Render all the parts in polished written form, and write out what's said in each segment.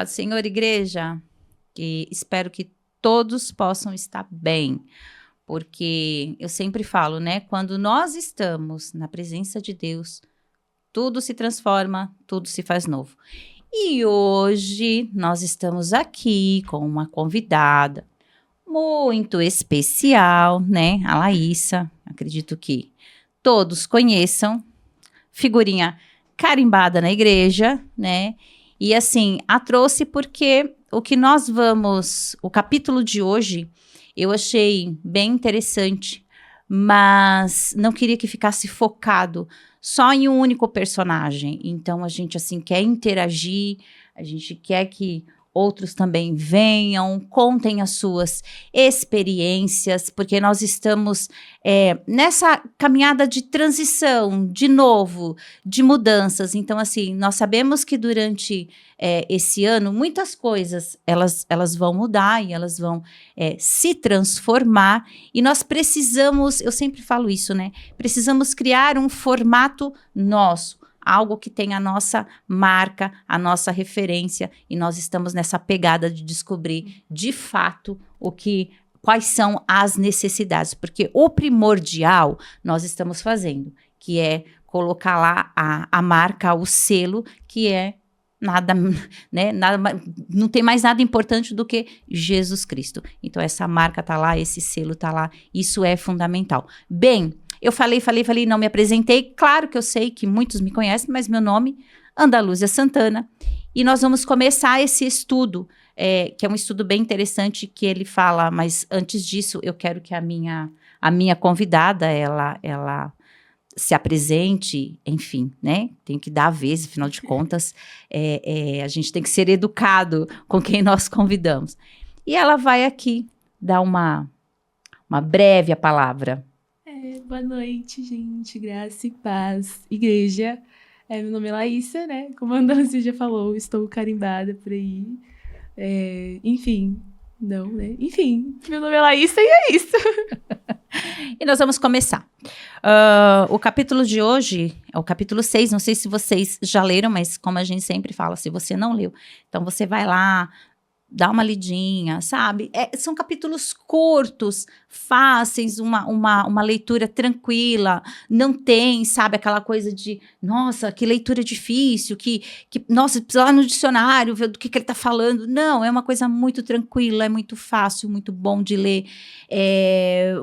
Paz do Senhor, igreja, que espero que todos possam estar bem, porque eu sempre falo, né? Quando nós estamos na presença de Deus, tudo se transforma, tudo se faz novo. E hoje nós estamos aqui com uma convidada muito especial, né? A Laísa, acredito que todos conheçam, figurinha carimbada na igreja, né? E assim, a trouxe porque o capítulo de hoje, eu achei bem interessante, mas não queria que ficasse focado só em um único personagem. Então, a gente, assim, quer interagir, a gente quer que outros também venham, contem as suas experiências, porque nós estamos nessa caminhada de transição, de novo, de mudanças. Então, assim, nós sabemos que durante esse ano, muitas coisas, elas vão mudar e elas vão se transformar, e nós precisamos, eu sempre falo isso, né? Precisamos criar um formato nosso, algo que tem a nossa marca, a nossa referência, e nós estamos nessa pegada de descobrir, de fato, quais são as necessidades, porque o primordial nós estamos fazendo, que é colocar lá a marca, o selo, que é nada, né, não tem mais nada importante do que Jesus Cristo. Então, essa marca tá lá, esse selo tá lá, isso é fundamental. Bem, eu falei, não me apresentei. Claro que eu sei que muitos me conhecem, mas meu nome é Andaluzia Santana. E nós vamos começar esse estudo, que é um estudo bem interessante, que ele fala, mas antes disso, eu quero que a minha convidada, ela se apresente, enfim, né? Tem que dar a vez, afinal de contas, a gente tem que ser educado com quem nós convidamos. E ela vai aqui dar uma breve palavra. Boa noite, gente. Graça e paz. Igreja. Meu nome é Laísa, né? Como a Andaluzia já falou, estou carimbada por aí. Enfim, não, né? Enfim, meu nome é Laísa e é isso. E nós vamos começar. O capítulo de hoje é o capítulo 6. Não sei se vocês já leram, mas como a gente sempre fala, se você não leu, então você vai lá, dá uma lidinha, sabe? São capítulos curtos, fáceis, uma leitura tranquila, não tem, sabe, aquela coisa de, nossa, que leitura difícil, nossa, precisa lá no dicionário ver do que ele tá falando. Não, é uma coisa muito tranquila, é muito fácil, muito bom de ler.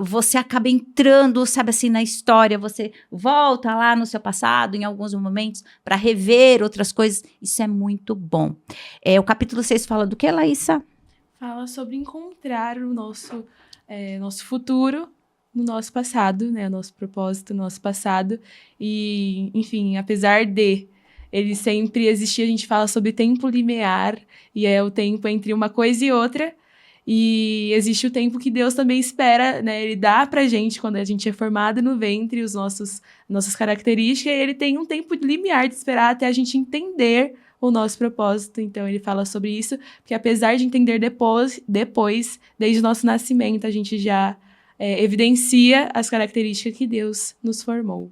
Você acaba entrando, sabe, assim, na história, você volta lá no seu passado, em alguns momentos, para rever outras coisas. Isso é muito bom. O capítulo 6 fala do que, Laísa? Fala sobre encontrar o nosso futuro no nosso passado, né? O nosso propósito no nosso passado. E, enfim, apesar de ele sempre existir, a gente fala sobre tempo limiar, e é o tempo entre uma coisa e outra. E existe o tempo que Deus também espera, né? Ele dá pra gente, quando a gente é formado no ventre, nossas características, e ele tem um tempo limiar de esperar até a gente entender o nosso propósito. Então, ele fala sobre isso, porque apesar de entender depois, desde o nosso nascimento, a gente já evidencia as características que Deus nos formou.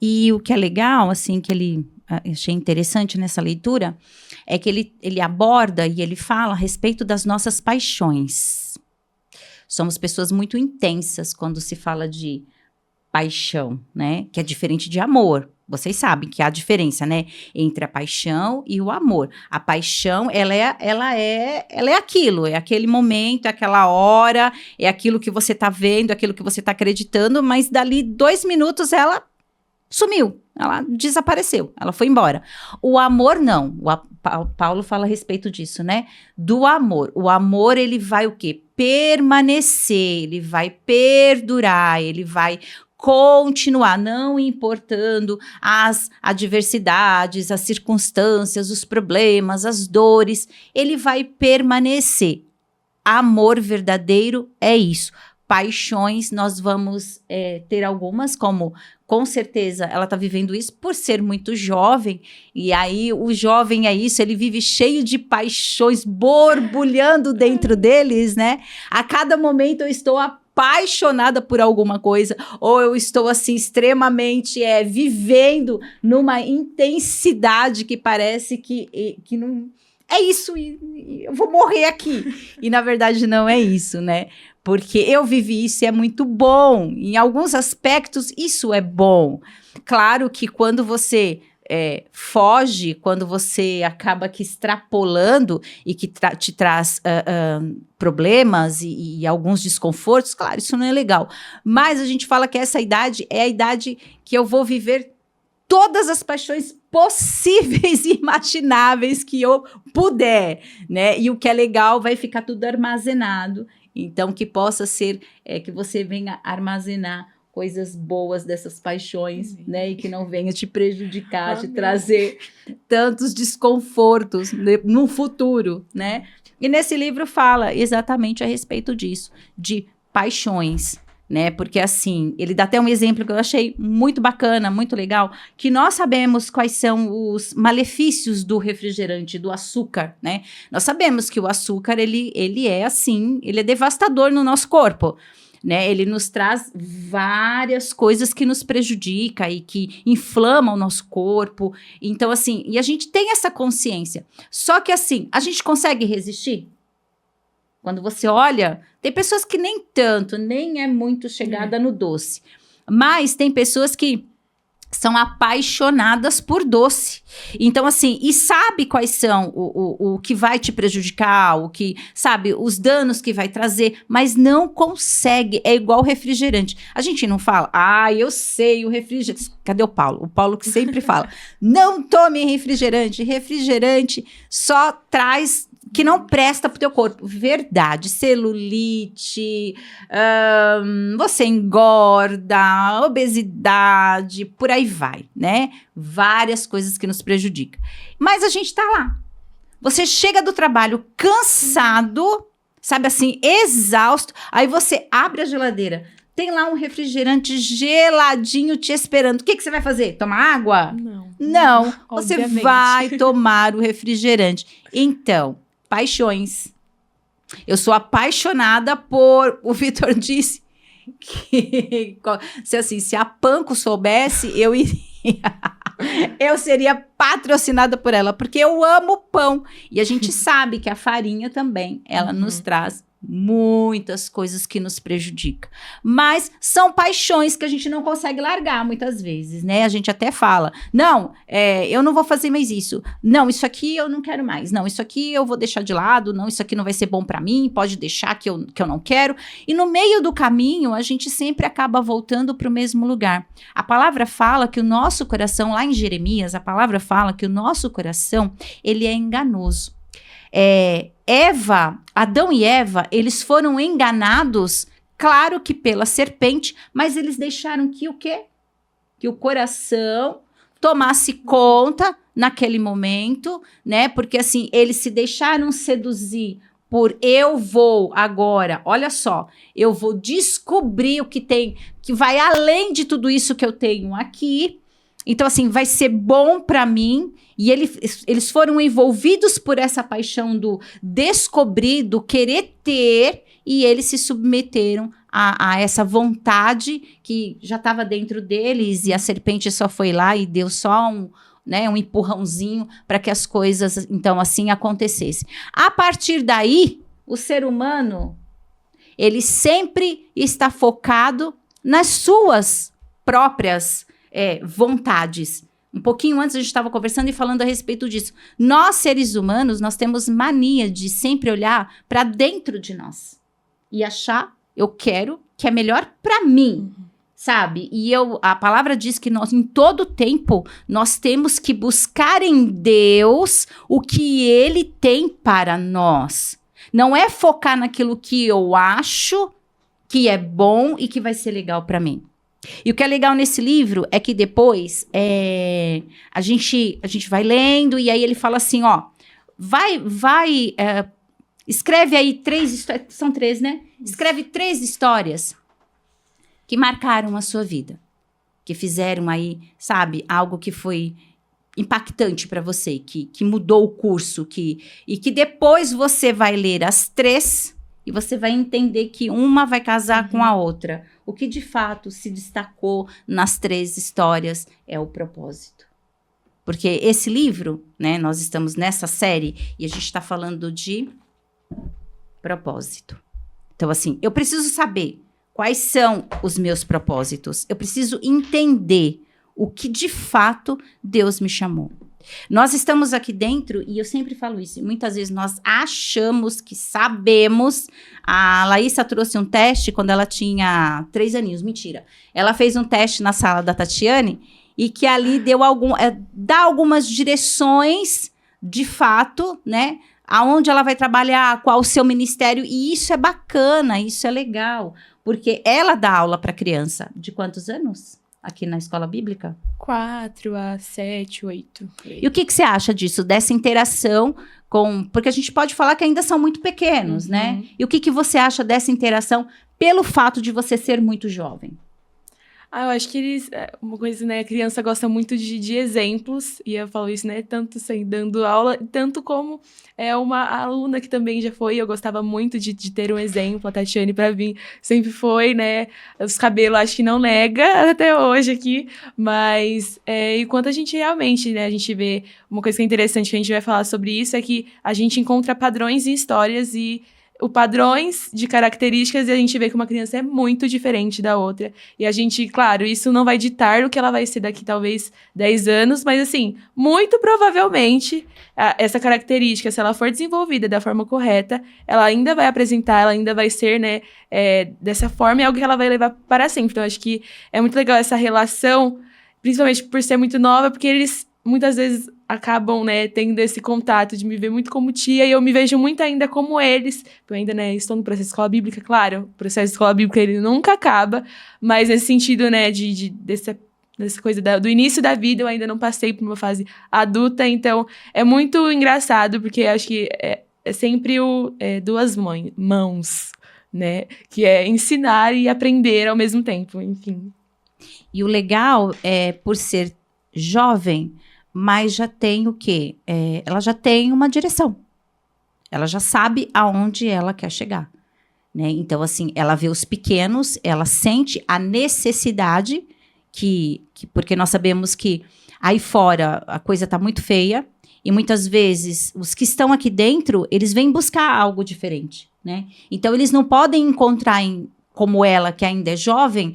E o que é legal, assim, que eu achei interessante nessa leitura, é que ele aborda e ele fala a respeito das nossas paixões. Somos pessoas muito intensas quando se fala de paixão, né? Que é diferente de amor. Vocês sabem que há diferença, né? Entre a paixão e o amor. A paixão, ela é aquilo, é aquele momento, é aquela hora, é aquilo que você tá vendo, é aquilo que você tá acreditando, mas dali 2 minutos ela sumiu, ela desapareceu, ela foi embora. O amor não, Paulo fala a respeito disso, né? Do amor. O amor, ele vai o quê? Permanecer, ele vai perdurar, ele vai continuar, não importando as adversidades, as circunstâncias, os problemas, as dores, ele vai permanecer. Amor verdadeiro é isso. Paixões, nós vamos ter algumas, como com certeza ela está vivendo isso por ser muito jovem, e aí o jovem é isso, ele vive cheio de paixões borbulhando dentro deles, né? A cada momento eu estou apaixonada por alguma coisa, ou eu estou assim extremamente vivendo numa intensidade que parece que não é isso, e eu vou morrer aqui. E, na verdade, não é isso, né? Porque eu vivi isso e é muito bom. Em alguns aspectos, isso é bom. Claro que quando você foge, quando você acaba que extrapolando e que te traz problemas e alguns desconfortos, claro, isso não é legal. Mas a gente fala que essa idade é a idade que eu vou viver todas as paixões possíveis e imagináveis que eu puder, né? E o que é legal vai ficar tudo armazenado. Então, que possa ser que você venha armazenar coisas boas dessas paixões, né? E que não venha te prejudicar, te trazer tantos desconfortos no futuro, né? E nesse livro fala exatamente a respeito disso, de paixões, né? Porque assim, ele dá até um exemplo que eu achei muito bacana, muito legal, que nós sabemos quais são os malefícios do refrigerante, do açúcar, né? Nós sabemos que o açúcar, ele é assim, ele é devastador no nosso corpo, né? Ele nos traz várias coisas que nos prejudicam e que inflamam o nosso corpo. Então, assim, e a gente tem essa consciência. Só que, assim, a gente consegue resistir? Quando você olha, tem pessoas que nem tanto, nem é muito chegada no doce. Mas tem pessoas que são apaixonadas por doce. Então, assim, e sabe quais são o que vai te prejudicar, o que, sabe, os danos que vai trazer, mas não consegue. É igual refrigerante. A gente não fala, eu sei o refrigerante. Cadê o Paulo? O Paulo que sempre fala, não tome refrigerante. Refrigerante só traz que não presta pro teu corpo. Verdade. Celulite, você engorda, obesidade, por aí vai, né? Várias coisas que nos prejudicam. Mas a gente tá lá. Você chega do trabalho cansado, sabe assim, exausto, aí você abre a geladeira, tem lá um refrigerante geladinho te esperando. O que você vai fazer? Tomar água? Não. Você vai tomar o refrigerante. Então, paixões. Eu sou apaixonada por... O Vitor disse que se a Panko soubesse, eu iria... eu seria patrocinada por ela, porque eu amo pão. E a gente sabe que a farinha também, ela nos traz muitas coisas que nos prejudicam. Mas são paixões que a gente não consegue largar muitas vezes, né? A gente até fala, não, eu não vou fazer mais isso. Não, isso aqui eu não quero mais. Não, isso aqui eu vou deixar de lado. Não, isso aqui não vai ser bom para mim. Pode deixar que eu não quero. E no meio do caminho, a gente sempre acaba voltando para o mesmo lugar. A palavra fala que o nosso coração, lá em Jeremias, a palavra fala que o nosso coração, ele é enganoso. Adão e Eva, eles foram enganados, claro que pela serpente, mas eles deixaram que o quê? Que o coração tomasse conta naquele momento, né? Porque assim, eles se deixaram seduzir por eu vou agora, olha só, eu vou descobrir o que tem, que vai além de tudo isso que eu tenho aqui. Então, assim, vai ser bom para mim. E eles foram envolvidos por essa paixão do descobrir, do querer ter, e eles se submeteram a essa vontade que já estava dentro deles, e a serpente só foi lá e deu só um empurrãozinho para que as coisas, então, assim, acontecessem. A partir daí, o ser humano, ele sempre está focado nas suas próprias vontades. Um pouquinho antes a gente estava conversando e falando a respeito disso. Nós, seres humanos, nós temos mania de sempre olhar para dentro de nós e achar, eu quero, que é melhor para mim, sabe? E a palavra diz que nós, em todo tempo, nós temos que buscar em Deus o que Ele tem para nós. Não é focar naquilo que eu acho que é bom e que vai ser legal para mim. E o que é legal nesse livro é que depois a gente vai lendo e aí ele fala assim, ó, escreve aí 3 histórias, são 3, né? Escreve 3 histórias que marcaram a sua vida, que fizeram aí, sabe, algo que foi impactante para você, que mudou o curso, e que depois você vai ler as 3 e você vai entender que uma vai casar com a outra. O que de fato se destacou nas 3 histórias é o propósito. Porque esse livro, né, nós estamos nessa série e a gente está falando de propósito. Então, assim, eu preciso saber quais são os meus propósitos. Eu preciso entender o que de fato Deus me chamou. Nós estamos aqui dentro, e eu sempre falo isso, e muitas vezes nós achamos que sabemos. A Laísa trouxe um teste quando ela tinha 3 aninhos, mentira. Ela fez um teste na sala da Tatiane, e que ali dá algumas direções, de fato, né? Aonde ela vai trabalhar, qual o seu ministério, e isso é bacana, isso é legal, porque ela dá aula para criança. De quantos anos? Aqui na escola bíblica? 4 a 7, 8. E o que você acha disso, dessa interação com... Porque a gente pode falar que ainda são muito pequenos, né? E o que você acha dessa interação pelo fato de você ser muito jovem? Eu acho que uma coisa, né, a criança gosta muito de exemplos, e eu falo isso, né, tanto assim, dando aula, tanto como uma aluna que também já foi, eu gostava muito de ter um exemplo, a Tatiane pra mim sempre foi, né, os cabelos acho que não nega até hoje aqui, mas enquanto a gente realmente, né, a gente vê, uma coisa que é interessante que a gente vai falar sobre isso é que a gente encontra padrões em histórias e padrões de características e a gente vê que uma criança é muito diferente da outra. E a gente, claro, isso não vai ditar o que ela vai ser daqui talvez 10 anos, mas assim, muito provavelmente essa característica, se ela for desenvolvida da forma correta, ela ainda vai apresentar, ela ainda vai ser, né, dessa forma, é algo que ela vai levar para sempre. Então, acho que é muito legal essa relação, principalmente por ser muito nova, porque eles muitas vezes acabam, né, tendo esse contato de me ver muito como tia, e eu me vejo muito ainda como eles. Eu ainda, né, estou no processo de escola bíblica, claro, o processo de escola bíblica ele nunca acaba, mas nesse sentido, né, dessa coisa do início da vida, eu ainda não passei por uma fase adulta, então é muito engraçado, porque acho que é sempre duas mãos, né, que é ensinar e aprender ao mesmo tempo, enfim. E o legal é, por ser jovem, mas já tem o quê? Ela já tem uma direção. Ela já sabe aonde ela quer chegar, né? Então, assim, ela vê os pequenos, ela sente a necessidade porque nós sabemos que aí fora a coisa está muito feia e muitas vezes os que estão aqui dentro, eles vêm buscar algo diferente, né? Então, eles não podem encontrar como ela, que ainda é jovem,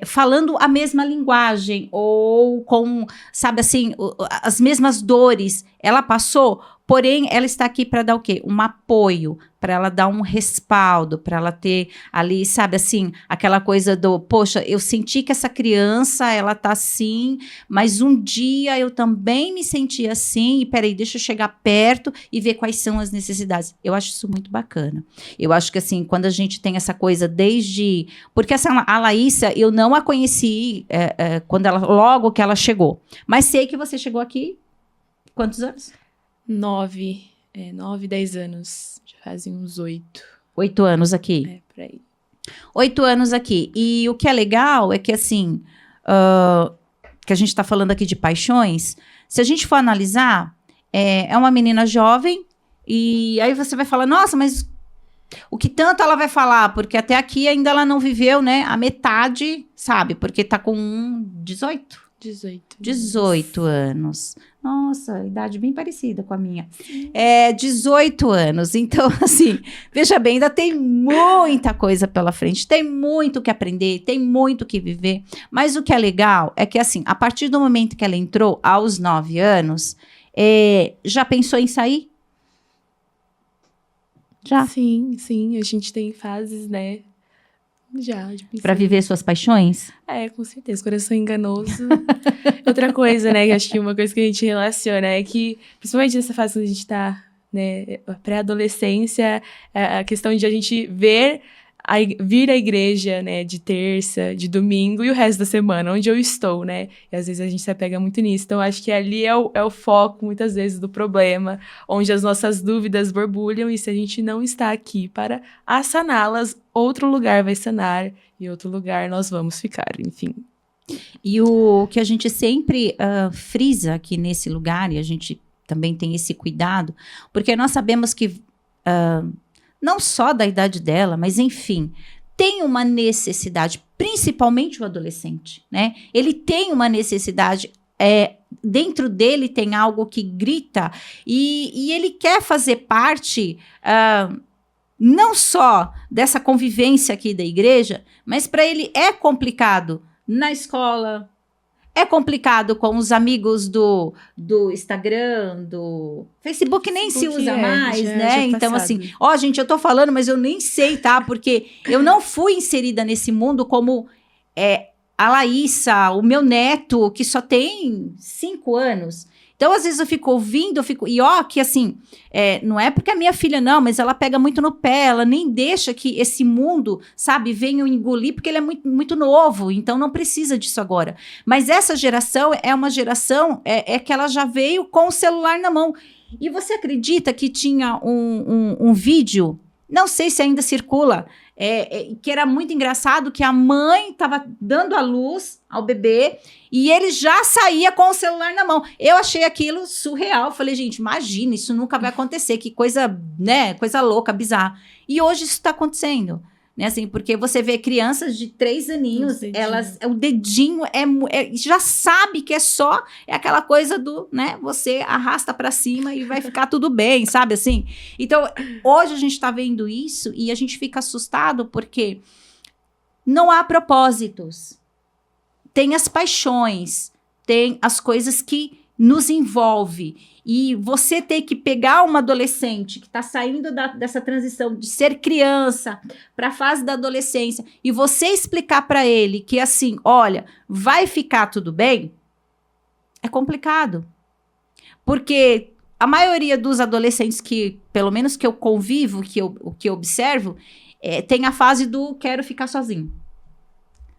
falando a mesma linguagem ou com, sabe assim, as mesmas dores. Ela passou, porém, ela está aqui para dar o quê? Um apoio, para ela dar um respaldo, para ela ter ali, sabe assim, aquela coisa do, poxa, eu senti que essa criança, ela tá assim, mas um dia eu também me senti assim, e peraí, deixa eu chegar perto e ver quais são as necessidades. Eu acho isso muito bacana. Eu acho que assim, quando a gente tem essa coisa desde... Porque a Laísa, eu não a conheci logo que ela chegou, mas sei que você chegou aqui, quantos anos? 9, 10 anos. Já fazem uns 8. 8 anos aqui? Por aí. 8 anos aqui. E o que é legal é que, assim, que a gente está falando aqui de paixões, se a gente for analisar, é uma menina jovem, e aí você vai falar, nossa, mas o que tanto ela vai falar? Porque até aqui ainda ela não viveu, né, a metade, sabe? Porque tá com 18 anos. Nossa, idade bem parecida com a minha. 18 anos. Então, assim, veja bem, ainda tem muita coisa pela frente, tem muito o que aprender, tem muito o que viver. Mas o que é legal é que, assim, a partir do momento que ela entrou, aos 9 anos, já pensou em sair? Já? Sim, a gente tem fases, né? Já. Para viver suas paixões? Com certeza. Coração enganoso. Outra coisa, né? Que acho que uma coisa que a gente relaciona é que, principalmente nessa fase que a gente tá, né? Pré-adolescência, a questão de a gente vir à igreja, né? De terça, de domingo e o resto da semana, onde eu estou, né? E às vezes a gente se apega muito nisso. Então, acho que ali é o foco, muitas vezes, do problema, onde as nossas dúvidas borbulham e se a gente não está aqui para saná-las, outro lugar vai sanar e outro lugar nós vamos ficar, enfim. E o que a gente sempre frisa aqui nesse lugar, e a gente também tem esse cuidado, porque nós sabemos que não só da idade dela, mas enfim, tem uma necessidade, principalmente o adolescente, né? Ele tem uma necessidade dentro dele tem algo que grita e ele quer fazer parte não só dessa convivência aqui da igreja, mas para ele é complicado na escola, é complicado com os amigos do Instagram, do Facebook, nem se usa mais, né? Então, assim, gente, eu tô falando, mas eu nem sei, tá? Porque eu não fui inserida nesse mundo como a Laísa, o meu neto, que só tem 5 anos. Então, às vezes eu fico ouvindo, que assim, não é porque a minha filha não, mas ela pega muito no pé, ela nem deixa que esse mundo, sabe, venha engolir, porque ele é muito, muito novo, então não precisa disso agora. Mas essa geração é uma geração que ela já veio com o celular na mão. E você acredita que tinha um vídeo, não sei se ainda circula, que era muito engraçado, que a mãe estava dando a luz ao bebê e ele já saía com o celular na mão. Eu achei aquilo surreal. Falei, gente, imagina, isso nunca vai acontecer. Que coisa, né? Coisa louca, bizarra. E hoje isso está acontecendo. Né, assim, porque você vê crianças de 3 aninhos, o dedinho já sabe que é aquela coisa do, né, você arrasta para cima e vai ficar tudo bem, sabe assim? Então, hoje a gente tá vendo isso e a gente fica assustado porque não há propósitos. Tem as paixões, tem as coisas que nos envolvem. E você ter que pegar uma adolescente que está saindo dessa transição de ser criança para a fase da adolescência e você explicar para ele que assim, olha, vai ficar tudo bem, é complicado. Porque a maioria dos adolescentes que, pelo menos que eu convivo, que eu observo, tem a fase do quero ficar sozinho.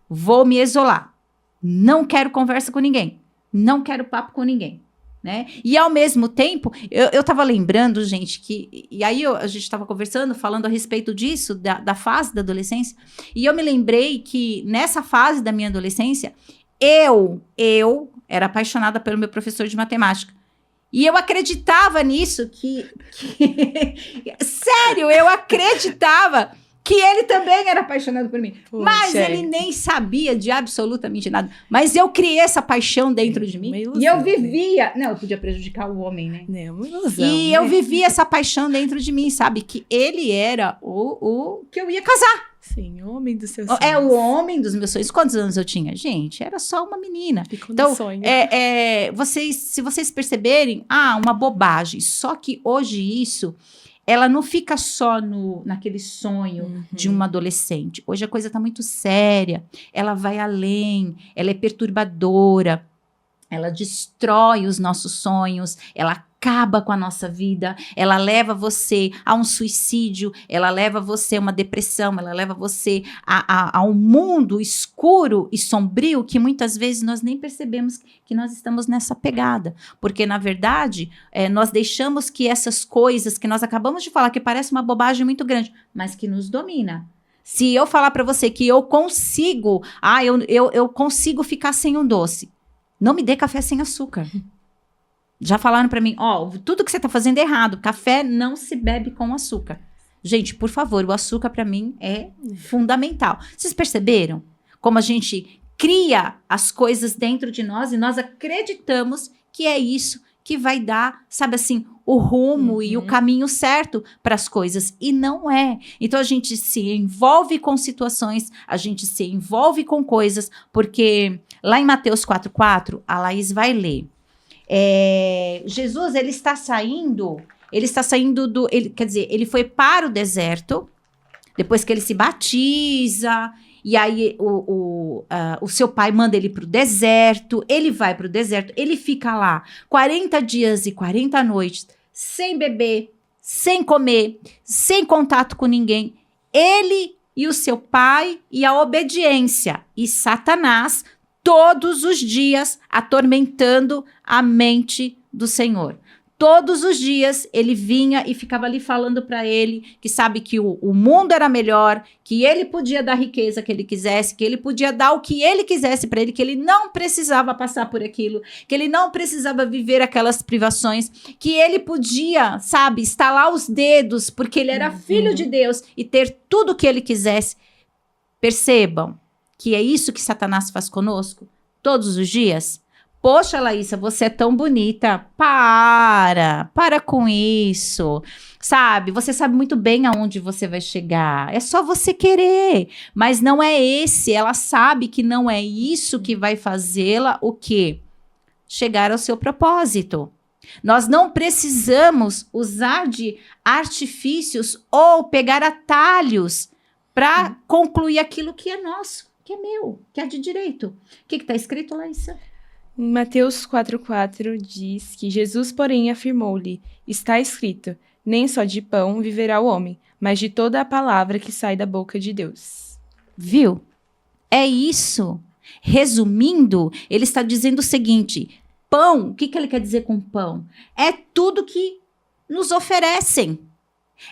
Vou me isolar. Não quero conversa com ninguém. Não quero papo com ninguém. Né? E ao mesmo tempo, eu tava lembrando, gente, e aí a gente tava conversando, falando a respeito disso, da fase da adolescência, e eu me lembrei que nessa fase da minha adolescência, eu era apaixonada pelo meu professor de matemática. E eu acreditava nisso, sério, eu acreditava que ele também era apaixonado por mim. Poxa, mas ele nem sabia de absolutamente nada. Mas eu criei essa paixão dentro de mim. Ilusão, e eu vivia... Né? Não, eu podia prejudicar o homem, né? É uma ilusão. E eu vivia essa paixão dentro de mim, sabe? Que ele era o que eu ia casar. Sim, o homem dos seus sonhos. O homem dos meus sonhos. Quantos anos eu tinha? Gente, era só uma menina. Então, se vocês perceberem, uma bobagem. Só que hoje isso... ela não fica só naquele sonho de uma adolescente. Hoje a coisa está muito séria. Ela vai além. Ela é perturbadora. Ela destrói os nossos sonhos. Ela acaba com a nossa vida. Ela leva você a um suicídio. Ela leva você a uma depressão. Ela leva você a um mundo escuro e sombrio que muitas vezes nós nem percebemos que nós estamos nessa pegada. Porque, na verdade, nós deixamos que essas coisas que nós acabamos de falar, que parece uma bobagem muito grande, mas que nos domina. Se eu falar para você que eu consigo, eu consigo ficar sem um doce, não me dê café sem açúcar. Já falaram para mim, tudo que você tá fazendo é errado. Café não se bebe com açúcar. Gente, por favor, o açúcar para mim é fundamental. Vocês perceberam como a gente cria as coisas dentro de nós e nós acreditamos que é isso que vai dar, sabe assim, o rumo e o caminho certo para as coisas. E não é. Então a gente se envolve com situações, a gente se envolve com coisas, porque lá em Mateus 4,4, a Laís vai ler. Jesus, ele está saindo ele foi para o deserto, depois que ele se batiza, e aí o seu pai manda ele para o deserto, ele vai para o deserto, ele fica lá 40 dias e 40 noites, sem beber, sem comer, sem contato com ninguém, ele e o seu pai e a obediência, e Satanás todos os dias atormentando a mente do Senhor. Todos os dias ele vinha e ficava ali falando para ele que sabe que o mundo era melhor, que ele podia dar a riqueza que ele quisesse, que ele podia dar o que ele quisesse para ele, que ele não precisava passar por aquilo, que ele não precisava viver aquelas privações, que ele podia, sabe, estalar os dedos porque ele era filho de Deus e ter tudo o que ele quisesse. Percebam que é isso que Satanás faz conosco todos os dias. Poxa, Laísa, você é tão bonita. Para com isso. Sabe, você sabe muito bem aonde você vai chegar. É só você querer. Mas não é esse. Ela sabe que não é isso que vai fazê-la o quê? Chegar ao seu propósito. Nós não precisamos usar de artifícios ou pegar atalhos para concluir aquilo que é nosso, que é meu, que é de direito. O que está escrito, Laísa? Em Mateus 4,4 diz que Jesus, porém, afirmou-lhe: está escrito, nem só de pão viverá o homem, mas de toda a palavra que sai da boca de Deus. Viu? É isso. Resumindo, ele está dizendo o seguinte: pão, o que ele quer dizer com pão? É tudo que nos oferecem.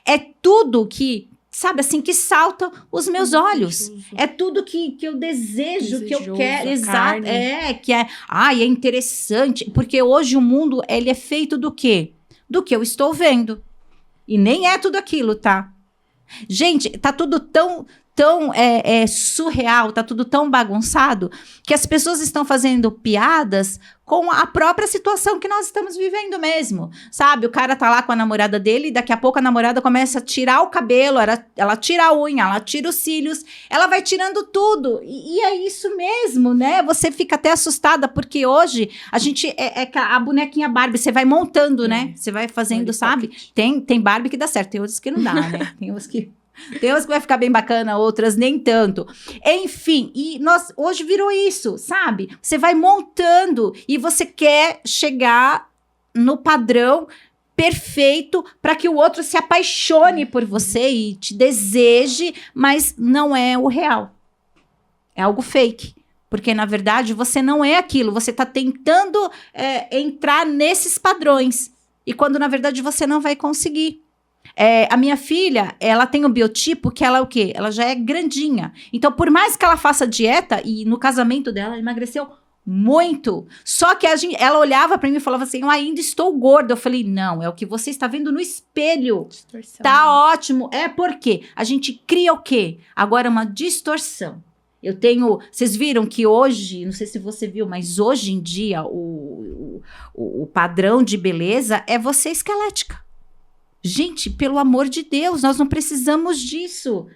É tudo que, sabe assim, que salta os meus olhos. É tudo que eu desejo, que eu quero. Exato. É interessante. Porque hoje o mundo, ele é feito do quê? Do que eu estou vendo. E nem é tudo aquilo, tá? Gente, tá tudo tão surreal, tá tudo tão bagunçado, que as pessoas estão fazendo piadas com a própria situação que nós estamos vivendo mesmo, sabe? O cara tá lá com a namorada dele, e daqui a pouco a namorada começa a tirar o cabelo, ela tira a unha, ela tira os cílios, ela vai tirando tudo, e é isso mesmo, né? Você fica até assustada, porque hoje a gente a bonequinha Barbie, você vai montando, né? Você vai fazendo, sabe? Tem Barbie que dá certo, tem outras que não dá, né? Tem umas que vai ficar bem bacana, outras nem tanto. Enfim, e hoje virou isso, sabe? Você vai montando e você quer chegar no padrão perfeito para que o outro se apaixone por você e te deseje, mas não é o real. É algo fake. Porque, na verdade, você não é aquilo. Você está tentando entrar nesses padrões. E quando, na verdade, você não vai conseguir. A minha filha, ela tem um biotipo que ela é o quê? Ela já é grandinha. Então, por mais que ela faça dieta, e no casamento dela, ela emagreceu muito. Só que ela olhava pra mim e falava assim, eu ainda estou gorda. Eu falei, não, é o que você está vendo no espelho. Distorção. Tá ótimo. É porque a gente cria o quê? Agora uma distorção. Vocês viram que hoje, não sei se você viu, mas hoje em dia, o padrão de beleza é você esquelética. Gente, pelo amor de Deus, nós não precisamos disso.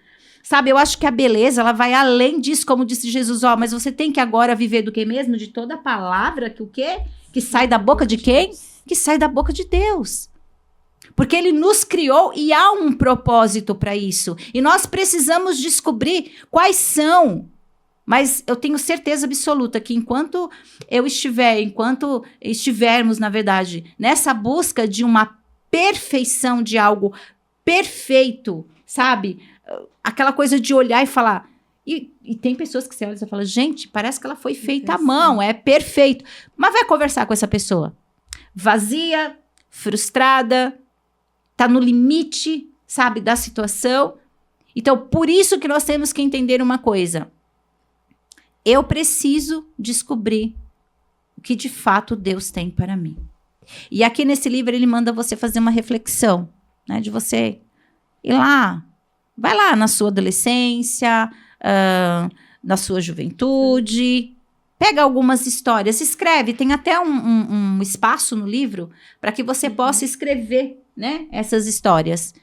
Sabe, eu acho que a beleza, ela vai além disso, como disse Jesus, mas você tem que agora viver do que mesmo? De toda a palavra que o quê? Que sai da boca de quem? Que sai da boca de Deus. Porque ele nos criou e há um propósito para isso. E nós precisamos descobrir quais são. Mas eu tenho certeza absoluta que enquanto estivermos, na verdade, nessa busca de uma perfeição de algo perfeito, sabe? Aquela coisa de olhar e falar... E tem pessoas que você olha e fala, gente, parece que ela foi feita à mão, é perfeito. Mas vai conversar com essa pessoa. Vazia, frustrada, tá no limite, sabe, da situação. Então, por isso que nós temos que entender uma coisa. Eu preciso descobrir o que de fato Deus tem para mim. E aqui nesse livro ele manda você fazer uma reflexão, né? De você ir lá, vai lá na sua adolescência, na sua juventude, pega algumas histórias, escreve, tem até um espaço no livro para que você possa escrever, né, essas histórias.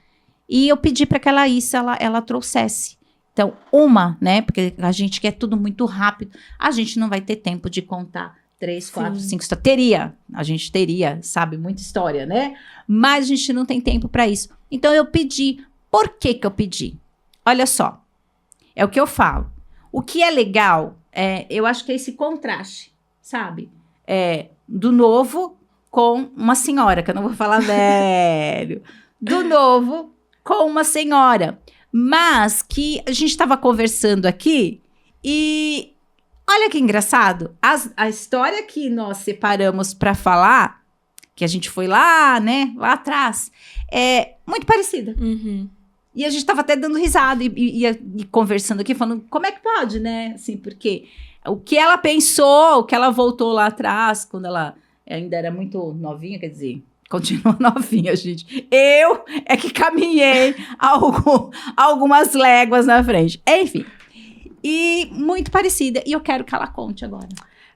E eu pedi para que a Laísa, ela trouxesse. Então, né, porque a gente quer tudo muito rápido, a gente não vai ter tempo de contar 3, 4, 5 histórias. A gente teria, sabe, muita história, né? Mas a gente não tem tempo para isso. Então, eu pedi. Por que eu pedi? Olha só. É o que eu falo. O que é legal, eu acho que é esse contraste, sabe? Do novo com uma senhora, que eu não vou falar velho. Do novo com uma senhora. Mas que a gente estava conversando aqui e... Olha que engraçado, a história que nós separamos para falar, que a gente foi lá, né, lá atrás, é muito parecida. Uhum. E a gente estava até dando risada e conversando aqui, falando, como é que pode, né? Assim, porque o que ela pensou, o que ela voltou lá atrás, quando ela ainda era muito novinha, quer dizer, continua novinha, gente. Eu é que caminhei algumas léguas na frente. Enfim. E muito parecida. E eu quero que ela conte agora.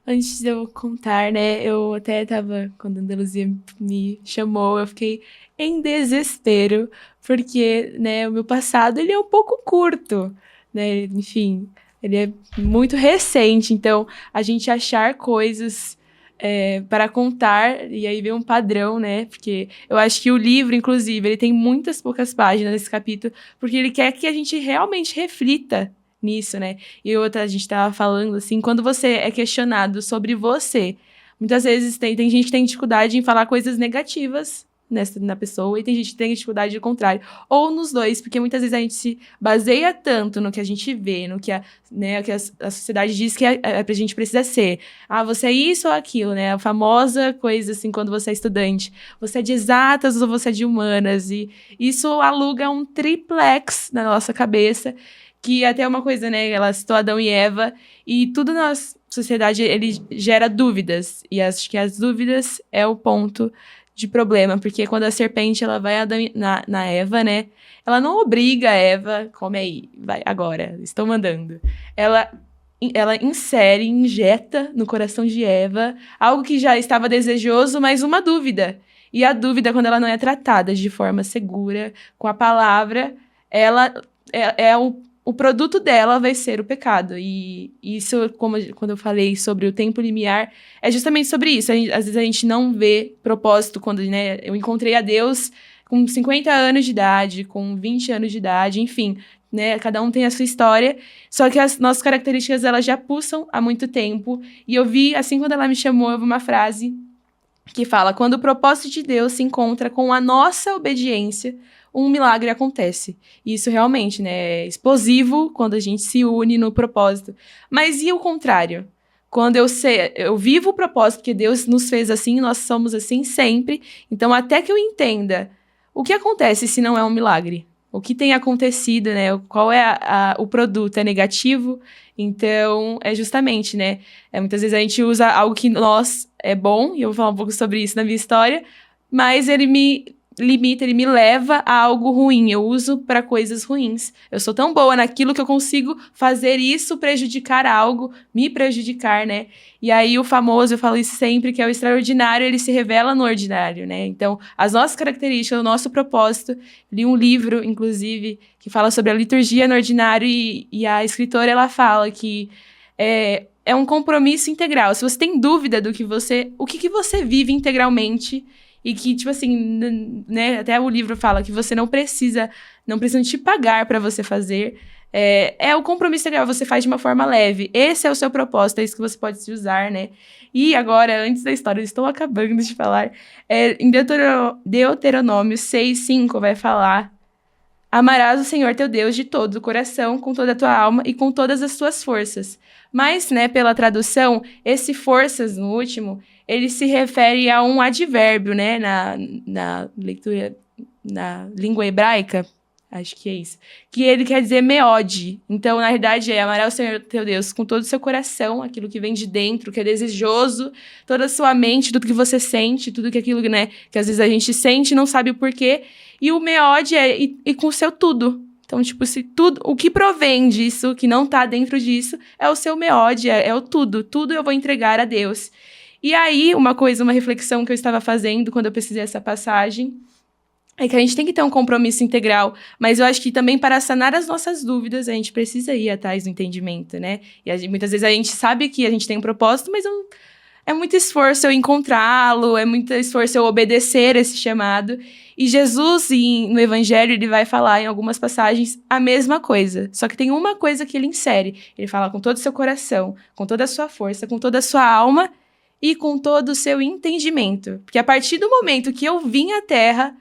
Antes de eu contar, né, eu até tava, quando a Andaluzia me chamou, eu fiquei em desespero, porque, né, o meu passado, ele é um pouco curto, né, enfim, ele é muito recente, então, a gente achar coisas para contar, e aí vem um padrão, né, porque eu acho que o livro, inclusive, ele tem muitas poucas páginas nesse capítulo, porque ele quer que a gente realmente reflita nisso, né? E outra, a gente tava falando assim, quando você é questionado sobre você, muitas vezes tem gente que tem dificuldade em falar coisas negativas na pessoa, e tem gente que tem dificuldade do contrário. Ou nos dois, porque muitas vezes a gente se baseia tanto no que a gente vê, no que a sociedade diz que a gente precisa ser. Ah, você é isso ou aquilo, né? A famosa coisa, assim, quando você é estudante. Você é de exatas ou você é de humanas? E isso aluga um triplex na nossa cabeça, que até é uma coisa, né? Ela citou Adão e Eva, e tudo na sociedade, ele gera dúvidas. E acho que as dúvidas é o ponto de problema, porque quando a serpente, ela vai na Eva, né? Ela não obriga a Eva, come aí, vai, agora, estou mandando. Ela insere, injeta no coração de Eva algo que já estava desejoso, mas uma dúvida. E a dúvida, quando ela não é tratada de forma segura, com a palavra, ela é o produto dela vai ser o pecado. E isso, quando eu falei sobre o tempo limiar, é justamente sobre isso. Às vezes a gente não vê propósito quando, né, eu encontrei a Deus com 50 anos de idade, com 20 anos de idade, enfim, né, cada um tem a sua história, só que as nossas características, elas já pulsam há muito tempo. E eu vi, assim, quando ela me chamou, eu vi uma frase que fala: quando o propósito de Deus se encontra com a nossa obediência, um milagre acontece. E isso realmente, né, é explosivo quando a gente se une no propósito. Mas e o contrário? Quando eu vivo o propósito, porque Deus nos fez assim, nós somos assim sempre. Então, até que eu entenda o que acontece se não é um milagre. O que tem acontecido, né? Qual é o produto? É negativo? Então, é justamente, né? Muitas vezes a gente usa algo que nós é bom, e eu vou falar um pouco sobre isso na minha história, mas ele me limita, ele me leva a algo ruim. Eu uso para coisas ruins. Eu sou tão boa naquilo que eu consigo fazer isso prejudicar algo, me prejudicar, né? E aí o famoso, eu falo isso sempre, que é o extraordinário, ele se revela no ordinário, né? Então, as nossas características, o nosso propósito. Li um livro, inclusive, que fala sobre a liturgia no ordinário, e a escritora, ela fala que é um compromisso integral. Se você tem dúvida do que o que você vive integralmente, e que, tipo assim, né, até o livro fala que você não precisam te pagar para você fazer. O compromisso integral, você faz de uma forma leve. Esse é o seu propósito, é isso que você pode se usar, né? E agora, antes da história, eu estou acabando de falar, em Deuteronômio 6:5 vai falar: amarás o Senhor teu Deus de todo o coração, com toda a tua alma e com todas as tuas forças. Mas, né, pela tradução, esse forças, no último, ele se refere a um advérbio, né, na leitura, na língua hebraica, acho que é isso, que ele quer dizer meode. Então, na verdade, amarás o Senhor teu Deus com todo o seu coração, aquilo que vem de dentro, que é desejoso, toda a sua mente, tudo que você sente, tudo que aquilo, né, que às vezes a gente sente e não sabe o porquê. E o meode e com o seu tudo. Então, tipo, se tudo, o que provém disso, que não tá dentro disso, é o seu meode, é o tudo. Tudo eu vou entregar a Deus. E aí, uma reflexão que eu estava fazendo quando eu pesquisei essa passagem, é que a gente tem que ter um compromisso integral, mas eu acho que também para sanar as nossas dúvidas, a gente precisa ir atrás do entendimento, né? E muitas vezes a gente sabe que a gente tem um propósito, mas é muito esforço eu encontrá-lo, é muito esforço eu obedecer esse chamado. E Jesus, no Evangelho, ele vai falar em algumas passagens a mesma coisa. Só que tem uma coisa que ele insere. Ele fala com todo o seu coração, com toda a sua força, com toda a sua alma e com todo o seu entendimento. Porque a partir do momento que eu vim à Terra,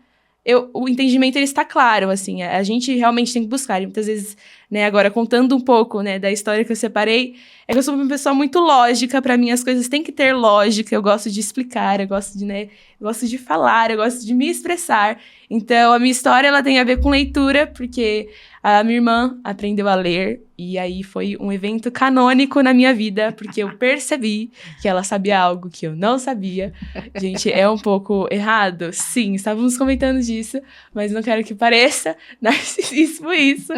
o entendimento ele está claro, assim. A gente realmente tem que buscar. E muitas vezes, né, agora contando um pouco, né, da história que eu separei, é que eu sou uma pessoa muito lógica. Para mim, as coisas têm que ter lógica. Eu gosto de explicar, eu gosto de falar, eu gosto de me expressar. Então, a minha história, ela tem a ver com leitura, porque a minha irmã aprendeu a ler, e aí foi um evento canônico na minha vida, porque eu percebi que ela sabia algo que eu não sabia. Gente, é um pouco errado? Sim, estávamos comentando disso, mas não quero que pareça narcisismo isso.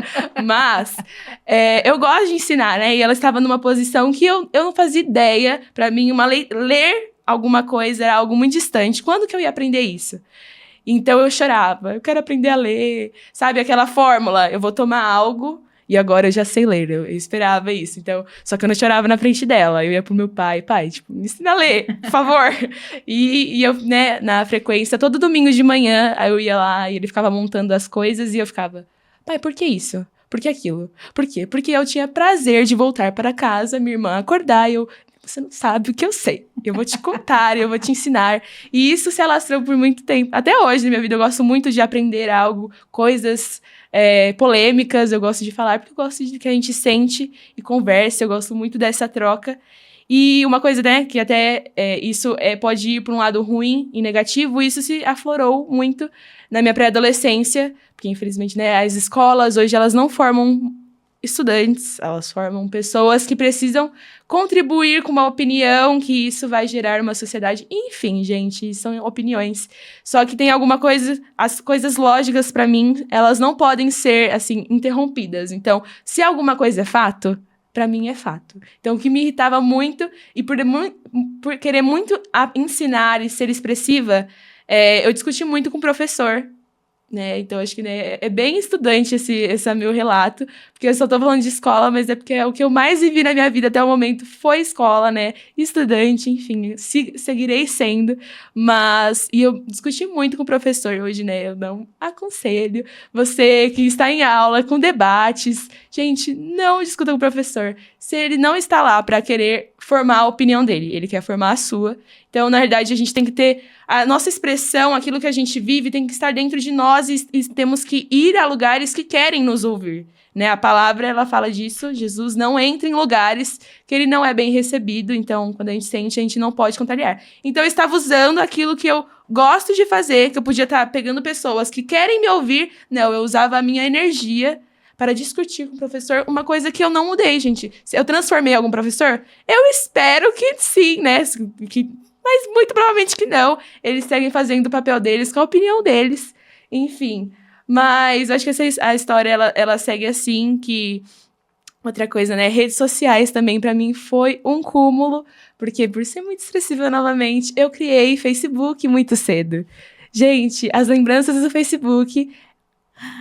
Mas eu gosto de ensinar, né? E ela estava numa posição que eu não fazia ideia. Para mim, ler alguma coisa era algo muito distante. Quando que eu ia aprender isso? Então eu chorava. Eu quero aprender a ler. Sabe aquela fórmula? Eu vou tomar algo e agora eu já sei ler. Eu esperava isso. Então, só que eu não chorava na frente dela. Eu ia pro meu pai, tipo, me ensina a ler, por favor. E eu, né, na frequência, todo domingo de manhã, aí eu ia lá e ele ficava montando as coisas e eu ficava, pai, por que isso? Por que aquilo? Por quê? Porque eu tinha prazer de voltar para casa, minha irmã acordar e eu, você não sabe o que eu sei. Eu vou te contar, eu vou te ensinar. E isso se alastrou por muito tempo. Até hoje, na minha vida, eu gosto muito de aprender algo, coisas polêmicas, eu gosto de falar, porque eu gosto de que a gente sente e converse, eu gosto muito dessa troca. E uma coisa, né, que até isso pode ir para um lado ruim e negativo, isso se aflorou muito na minha pré-adolescência, porque infelizmente, né, as escolas hoje elas não formam estudantes, elas formam pessoas que precisam contribuir com uma opinião, que isso vai gerar uma sociedade. Enfim, gente, são opiniões. Só que tem alguma coisa, as coisas lógicas para mim, elas não podem ser assim interrompidas. Então, se alguma coisa é fato, para mim é fato. Então, o que me irritava muito e por querer muito ensinar e ser expressiva, eu discuti muito com o professor. Né? Então, acho que né, é bem estudante esse meu relato, porque eu só tô falando de escola, mas é porque o que eu mais vivi na minha vida até o momento foi escola, né? Estudante, enfim, seguirei sendo, e eu discuti muito com o professor hoje, né? Eu não aconselho você que está em aula, com debates, gente, não discuta com o professor. Se ele não está lá para querer formar a opinião dele, ele quer formar a sua. Então, na verdade, a gente tem que ter a nossa expressão, aquilo que a gente vive, tem que estar dentro de nós e temos que ir a lugares que querem nos ouvir, né? A palavra, ela fala disso, Jesus não entra em lugares que ele não é bem recebido, então, quando a gente sente, a gente não pode contrariar. Então, eu estava usando aquilo que eu gosto de fazer, que eu podia estar pegando pessoas que querem me ouvir, não, eu usava a minha energia para discutir com o professor, uma coisa que eu não mudei, gente. Se eu transformei algum professor, eu espero que sim, né? Mas muito provavelmente que não. Eles seguem fazendo o papel deles com a opinião deles. Enfim. Mas acho que a história, ela segue assim, que... Outra coisa, né? Redes sociais também, pra mim, foi um cúmulo. Porque, por ser muito expressiva novamente, eu criei Facebook muito cedo. Gente, as lembranças do Facebook...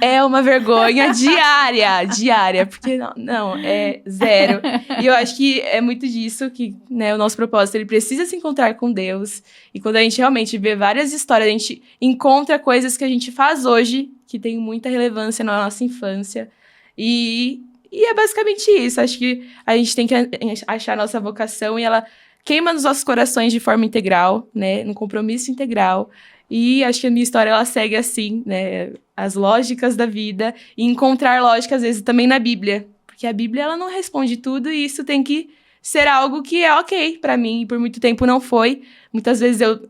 É uma vergonha diária, porque não, é zero. E eu acho que é muito disso que, né, o nosso propósito, ele precisa se encontrar com Deus. E quando a gente realmente vê várias histórias, a gente encontra coisas que a gente faz hoje, que tem muita relevância na nossa infância. E é basicamente isso. Acho que a gente tem que achar a nossa vocação e ela queima nos nossos corações de forma integral, né, num compromisso integral. E acho que a minha história, ela segue assim, né? As lógicas da vida. E encontrar lógica, às vezes, também na Bíblia. Porque a Bíblia, ela não responde tudo e isso tem que ser algo que é ok pra mim. E por muito tempo não foi. Muitas vezes eu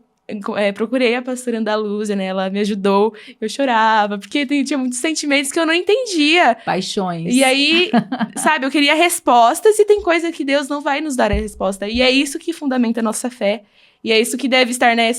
procurei a pastora Andaluzia, né? Ela me ajudou. Eu chorava, porque tinha muitos sentimentos que eu não entendia. Paixões. E aí, sabe, eu queria respostas e tem coisa que Deus não vai nos dar a resposta. E é isso que fundamenta a nossa fé. E é isso que deve estar, né?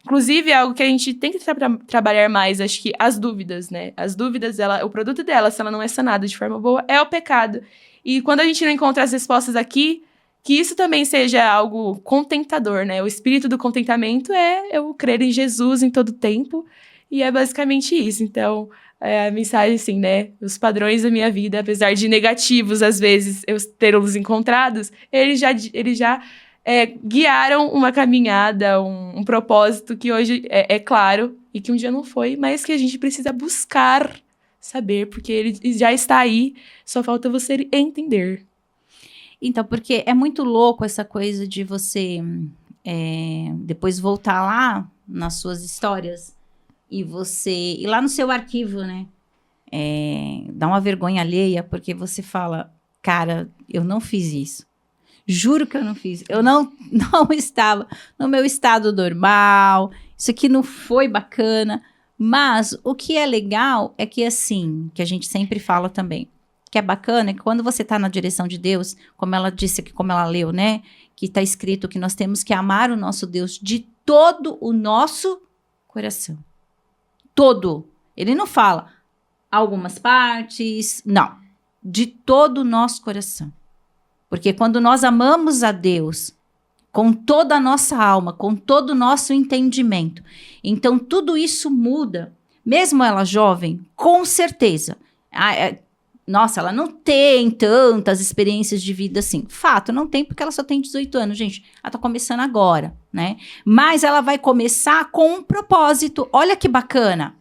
Inclusive, é algo que a gente tem que trabalhar mais, acho que as dúvidas, né? As dúvidas, o produto dela, se ela não é sanada de forma boa, é o pecado. E quando a gente não encontra as respostas aqui, que isso também seja algo contentador, né? O espírito do contentamento é eu crer em Jesus em todo tempo. E é basicamente isso. Então, a mensagem, assim, né? Os padrões da minha vida, apesar de negativos, às vezes, eu tê-los encontrados, eles já guiaram uma caminhada, um propósito que hoje é claro e que um dia não foi, mas que a gente precisa buscar saber, porque ele já está aí, só falta você entender. Então, porque é muito louco essa coisa de você depois voltar lá nas suas histórias e você ir lá no seu arquivo, né? Dá uma vergonha alheia, porque você fala, cara, eu não fiz isso. Juro que eu não fiz. Eu não estava no meu estado normal. Isso aqui não foi bacana. Mas o que é legal é que, assim, que a gente sempre fala também, que é bacana, é que quando você está na direção de Deus, como ela disse aqui, como ela leu, né? Que está escrito que nós temos que amar o nosso Deus de todo o nosso coração. Todo. Ele não fala algumas partes, não. de todo o nosso coração. Porque quando nós amamos a Deus com toda a nossa alma, com todo o nosso entendimento, então tudo isso muda. Mesmo ela jovem, com certeza. Nossa, ela não tem tantas experiências de vida assim. Fato, não tem porque ela só tem 18 anos, gente. Ela tá começando agora, né? Mas ela vai começar com um propósito. Olha que bacana.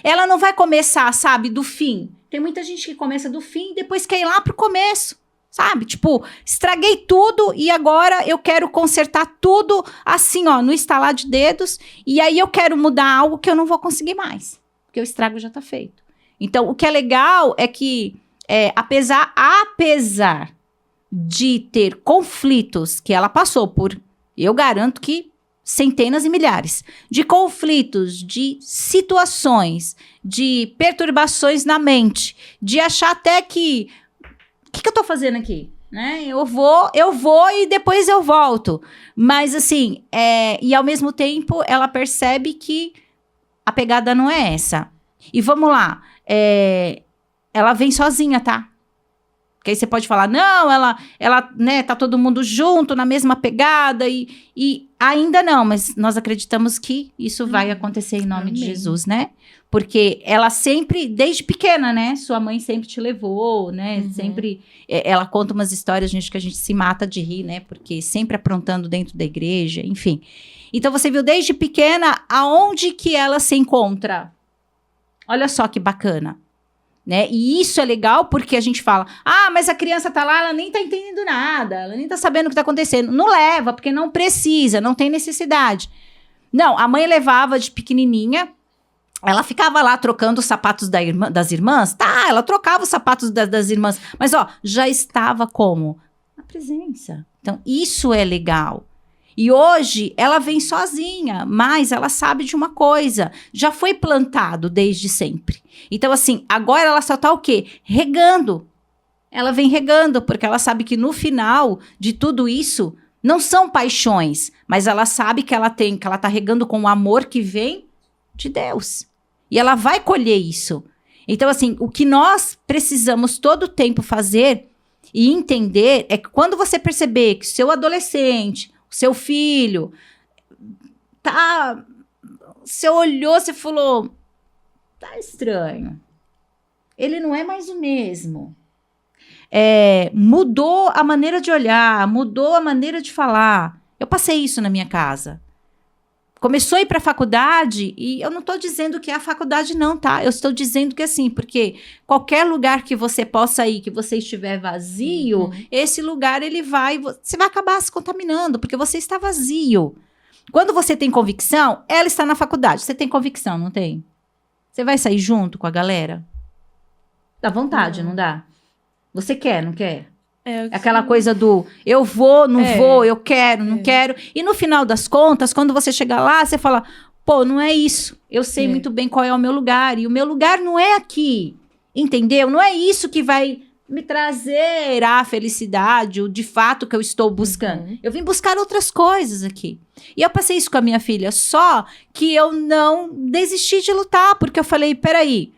Ela não vai começar, sabe, do fim. Tem muita gente que começa do fim e depois quer ir lá pro começo, sabe? Tipo, estraguei tudo e agora eu quero consertar tudo assim, ó, no estalar de dedos. E aí eu quero mudar algo que eu não vou conseguir mais. Porque o estrago já tá feito. Então, o que é legal é que apesar de ter conflitos que ela passou por, eu garanto que centenas e milhares de conflitos, de situações, de perturbações na mente, de achar até que o que eu tô fazendo aqui? Né? Eu vou e depois eu volto. Mas assim, e ao mesmo tempo ela percebe que a pegada não é essa. E vamos lá, ela vem sozinha, tá? Porque aí você pode falar, não, ela né, tá todo mundo junto, na mesma pegada, e ainda não, mas nós acreditamos que isso vai acontecer em nome de Jesus, né? Porque ela sempre, desde pequena, né? Sua mãe sempre te levou, né? Sempre, ela conta umas histórias, gente, que a gente se mata de rir, né? Porque sempre aprontando dentro da igreja, enfim. Então, você viu desde pequena aonde que ela se encontra. Olha só que bacana. Né? E isso é legal porque a gente fala, mas a criança tá lá, ela nem tá entendendo nada, ela nem tá sabendo o que tá acontecendo. Não leva, porque não precisa, não tem necessidade. Não, a mãe levava de pequenininha, ela ficava lá trocando os sapatos das irmãs, tá, ela trocava os sapatos das irmãs, mas ó, já estava como? Na presença. Então, isso é legal. E hoje ela vem sozinha, mas ela sabe de uma coisa, já foi plantado desde sempre. Então assim, agora ela só tá o quê? Regando. Ela vem regando, porque ela sabe que no final de tudo isso, não são paixões, mas ela sabe que ela tá regando com o amor que vem de Deus. E ela vai colher isso. Então assim, o que nós precisamos todo o tempo fazer e entender é que quando você perceber que seu adolescente, seu filho, você olhou, você falou, tá estranho. Ele não é mais o mesmo. Mudou a maneira de olhar, mudou a maneira de falar. Eu passei isso na minha casa. Começou a ir para a faculdade, e eu não estou dizendo que é a faculdade não, tá? Eu estou dizendo que assim, porque qualquer lugar que você possa ir, que você estiver vazio, esse lugar você vai acabar se contaminando, porque você está vazio. Quando você tem convicção, ela está na faculdade. Você tem convicção, não tem? Você vai sair junto com a galera? Dá vontade, não dá? Você quer, não quer? Aquela coisa do eu vou, não vou, eu quero, não quero. E no final das contas, quando você chega lá, você fala, pô, não é isso. Eu sei muito bem qual é o meu lugar. E o meu lugar não é aqui. Entendeu? Não é isso que vai me trazer a felicidade, o de fato que eu estou buscando. Eu vim buscar outras coisas aqui. E eu passei isso com a minha filha. Só que eu não desisti de lutar. Porque eu falei, peraí,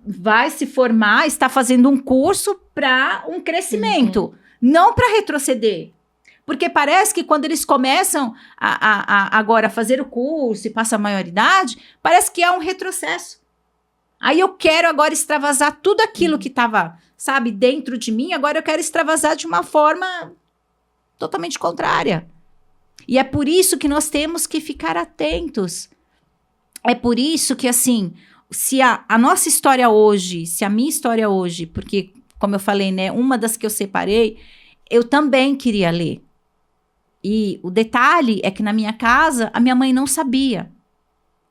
vai se formar, está fazendo um curso para um crescimento, não para retroceder. Porque parece que quando eles começam agora a fazer o curso e passam a maioridade, parece que há um retrocesso. Aí eu quero agora extravasar tudo aquilo que estava, sabe, dentro de mim, agora eu quero extravasar de uma forma totalmente contrária. E é por isso que nós temos que ficar atentos. É por isso que, assim, se a nossa história hoje, se a minha história hoje, porque, como eu falei, né, uma das que eu separei, eu também queria ler. E o detalhe é que na minha casa, a minha mãe não sabia.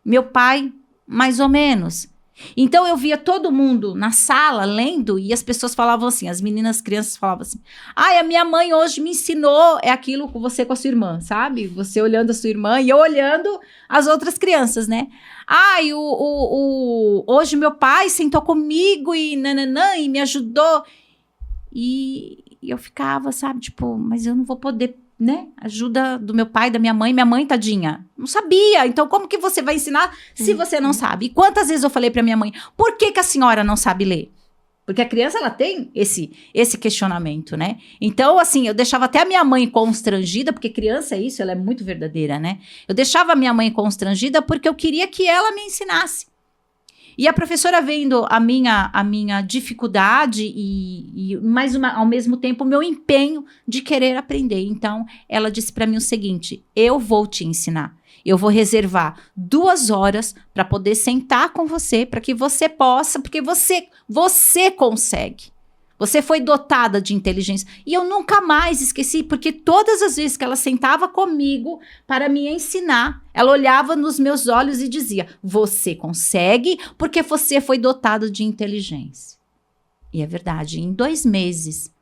Meu pai, mais ou menos. Então, eu via todo mundo na sala lendo e as pessoas falavam assim, as crianças falavam assim, a minha mãe hoje me ensinou, aquilo com você com a sua irmã, sabe? Você olhando a sua irmã e eu olhando as outras crianças, né? Hoje meu pai sentou comigo e nananã, e me ajudou. E eu ficava, sabe, tipo, mas eu não vou poder, né? Ajuda do meu pai, da minha mãe, tadinha. Não sabia. Então, como que você vai ensinar se você não sabe? E quantas vezes eu falei pra minha mãe, por que a senhora não sabe ler? Porque a criança, ela tem esse questionamento, né? Então, assim, eu deixava até a minha mãe constrangida, porque criança é isso, ela é muito verdadeira, né? Eu deixava a minha mãe constrangida porque eu queria que ela me ensinasse. E a professora vendo a minha dificuldade ao mesmo tempo, o meu empenho de querer aprender. Então, ela disse para mim o seguinte, eu vou te ensinar. Eu vou reservar 2 horas para poder sentar com você, para que você possa, porque você consegue. Você foi dotada de inteligência. E eu nunca mais esqueci, porque todas as vezes que ela sentava comigo para me ensinar, ela olhava nos meus olhos e dizia, você consegue porque você foi dotada de inteligência. E é verdade, em 2 meses...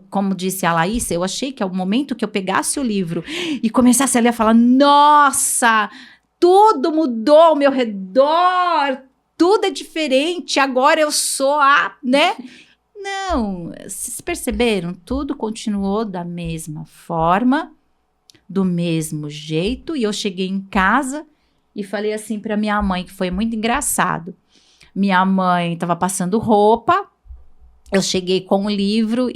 como disse a Laís, eu achei que ao momento que eu pegasse o livro e começasse a ler, falar, nossa, tudo mudou ao meu redor, tudo é diferente, agora eu sou né? Não, vocês perceberam? Tudo continuou da mesma forma, do mesmo jeito, e eu cheguei em casa e falei assim para minha mãe, que foi muito engraçado. Minha mãe estava passando roupa, eu cheguei com o livro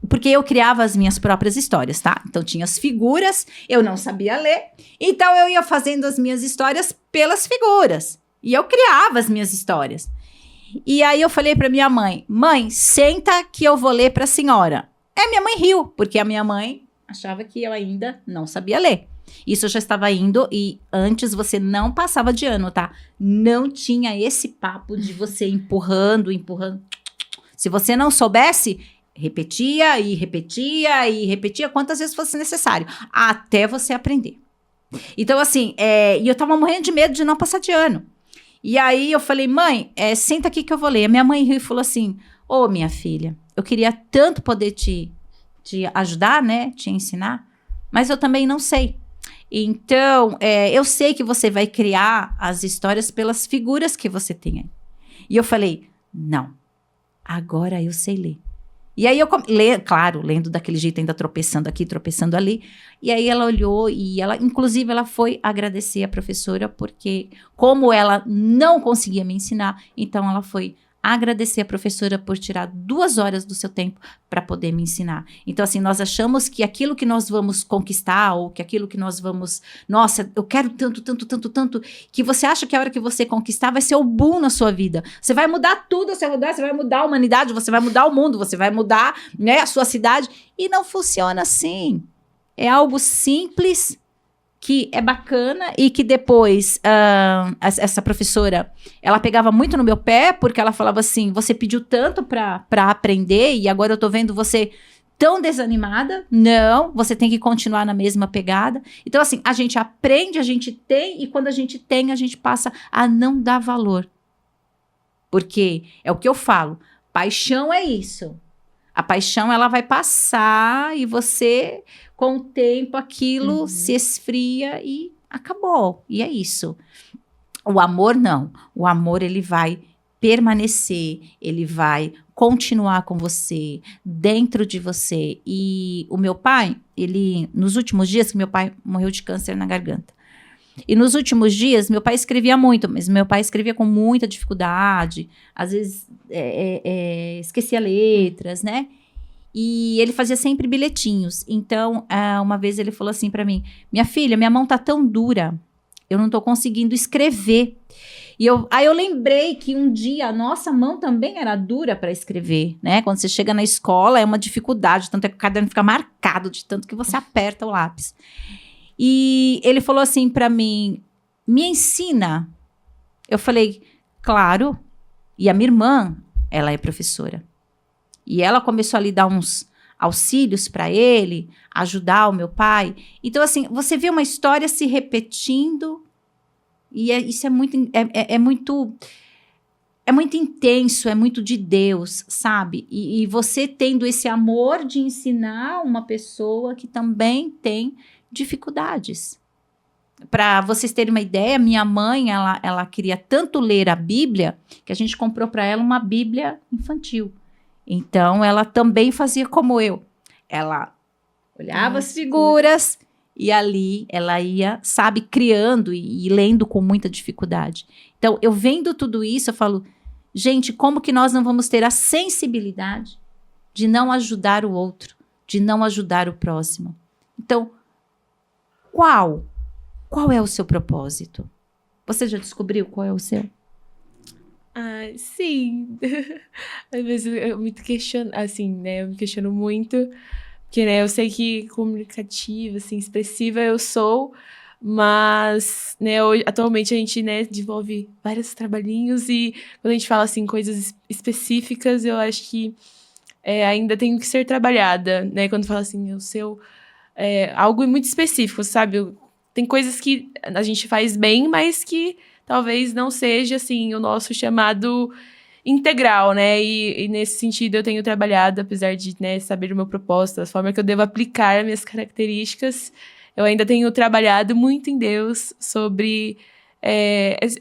porque eu criava as minhas próprias histórias, tá? Então tinha as figuras, eu não sabia ler, então eu ia fazendo as minhas histórias pelas figuras. E eu criava as minhas histórias. E aí eu falei pra minha mãe, senta que eu vou ler pra senhora. Minha mãe riu, porque a minha mãe achava que eu ainda não sabia ler. Isso eu já estava indo e antes você não passava de ano, tá? Não tinha esse papo de você empurrando. Se você não soubesse, repetia quantas vezes fosse necessário, até você aprender. Então, assim, e eu tava morrendo de medo de não passar de ano. E aí eu falei, mãe, senta aqui que eu vou ler. A minha mãe riu e falou assim, ô, minha filha, eu queria tanto poder te ajudar, né, te ensinar, mas eu também não sei. Então, eu sei que você vai criar as histórias pelas figuras que você tem aí. E eu falei, não. Agora eu sei ler. E aí claro, lendo daquele jeito, ainda tropeçando aqui, tropeçando ali. E aí ela olhou e inclusive, ela foi agradecer a professora, porque como ela não conseguia me ensinar, então ela foi agradecer a professora por tirar 2 horas do seu tempo para poder me ensinar. Então, assim, nós achamos que aquilo que nós vamos conquistar, ou que aquilo que nós vamos... Nossa, eu quero tanto, que você acha que a hora que você conquistar vai ser o boom na sua vida. Você vai mudar tudo, você vai mudar a humanidade, você vai mudar o mundo, você vai mudar, né, a sua cidade. E não funciona assim. É algo simples, que é bacana e que depois essa professora, ela pegava muito no meu pé, porque ela falava assim, você pediu tanto para aprender e agora eu tô vendo você tão desanimada. Não, você tem que continuar na mesma pegada. Então, assim, a gente aprende, a gente tem, e quando a gente tem, a gente passa a não dar valor. Porque é o que eu falo, paixão é isso. A paixão, ela vai passar e você, com o tempo, aquilo se esfria e acabou. E é isso. O amor, não. O amor, ele vai permanecer, ele vai continuar com você, dentro de você. E o meu pai, nos últimos dias, que meu pai morreu de câncer na garganta. E nos últimos dias, meu pai escrevia muito, mas meu pai escrevia com muita dificuldade, às vezes esquecia letras, né? E ele fazia sempre bilhetinhos. Então, uma vez ele falou assim pra mim, minha filha, minha mão tá tão dura, eu não tô conseguindo escrever. Aí eu lembrei que um dia a nossa mão também era dura para escrever, né? Quando você chega na escola é uma dificuldade, tanto é que o caderno fica marcado de tanto que você aperta o lápis. E ele falou assim para mim, me ensina. Eu falei, claro. E a minha irmã, ela é professora. E ela começou a lhe dar uns auxílios para ele, ajudar o meu pai. Então, assim, você vê uma história se repetindo e isso é muito intenso, é muito de Deus, sabe? E você tendo esse amor de ensinar uma pessoa que também tem dificuldades. Para vocês terem uma ideia, minha mãe, ela queria tanto ler a Bíblia que a gente comprou para ela uma Bíblia infantil. Então, ela também fazia como eu. Ela olhava as figuras e ali ela ia, sabe, criando e lendo com muita dificuldade. Então, eu vendo tudo isso, eu falo, Gente, como que nós não vamos ter a sensibilidade de não ajudar o outro, de não ajudar o próximo? Então, qual é o seu propósito? Você já descobriu qual é o seu? Sim. Às vezes eu me questiono, assim, né? Eu me questiono muito, porque, né, eu sei que comunicativa, assim, expressiva eu sou, mas, né, hoje, atualmente a gente, né, desenvolve vários trabalhinhos e quando a gente fala, assim, coisas específicas, eu acho que ainda tem que ser trabalhada, né? Quando fala assim, o seu... algo muito específico, sabe? Tem coisas que a gente faz bem, mas que talvez não seja, assim, o nosso chamado integral, né? E nesse sentido eu tenho trabalhado, apesar de, né, saber o meu propósito, a forma que eu devo aplicar minhas características, eu ainda tenho trabalhado muito em Deus sobre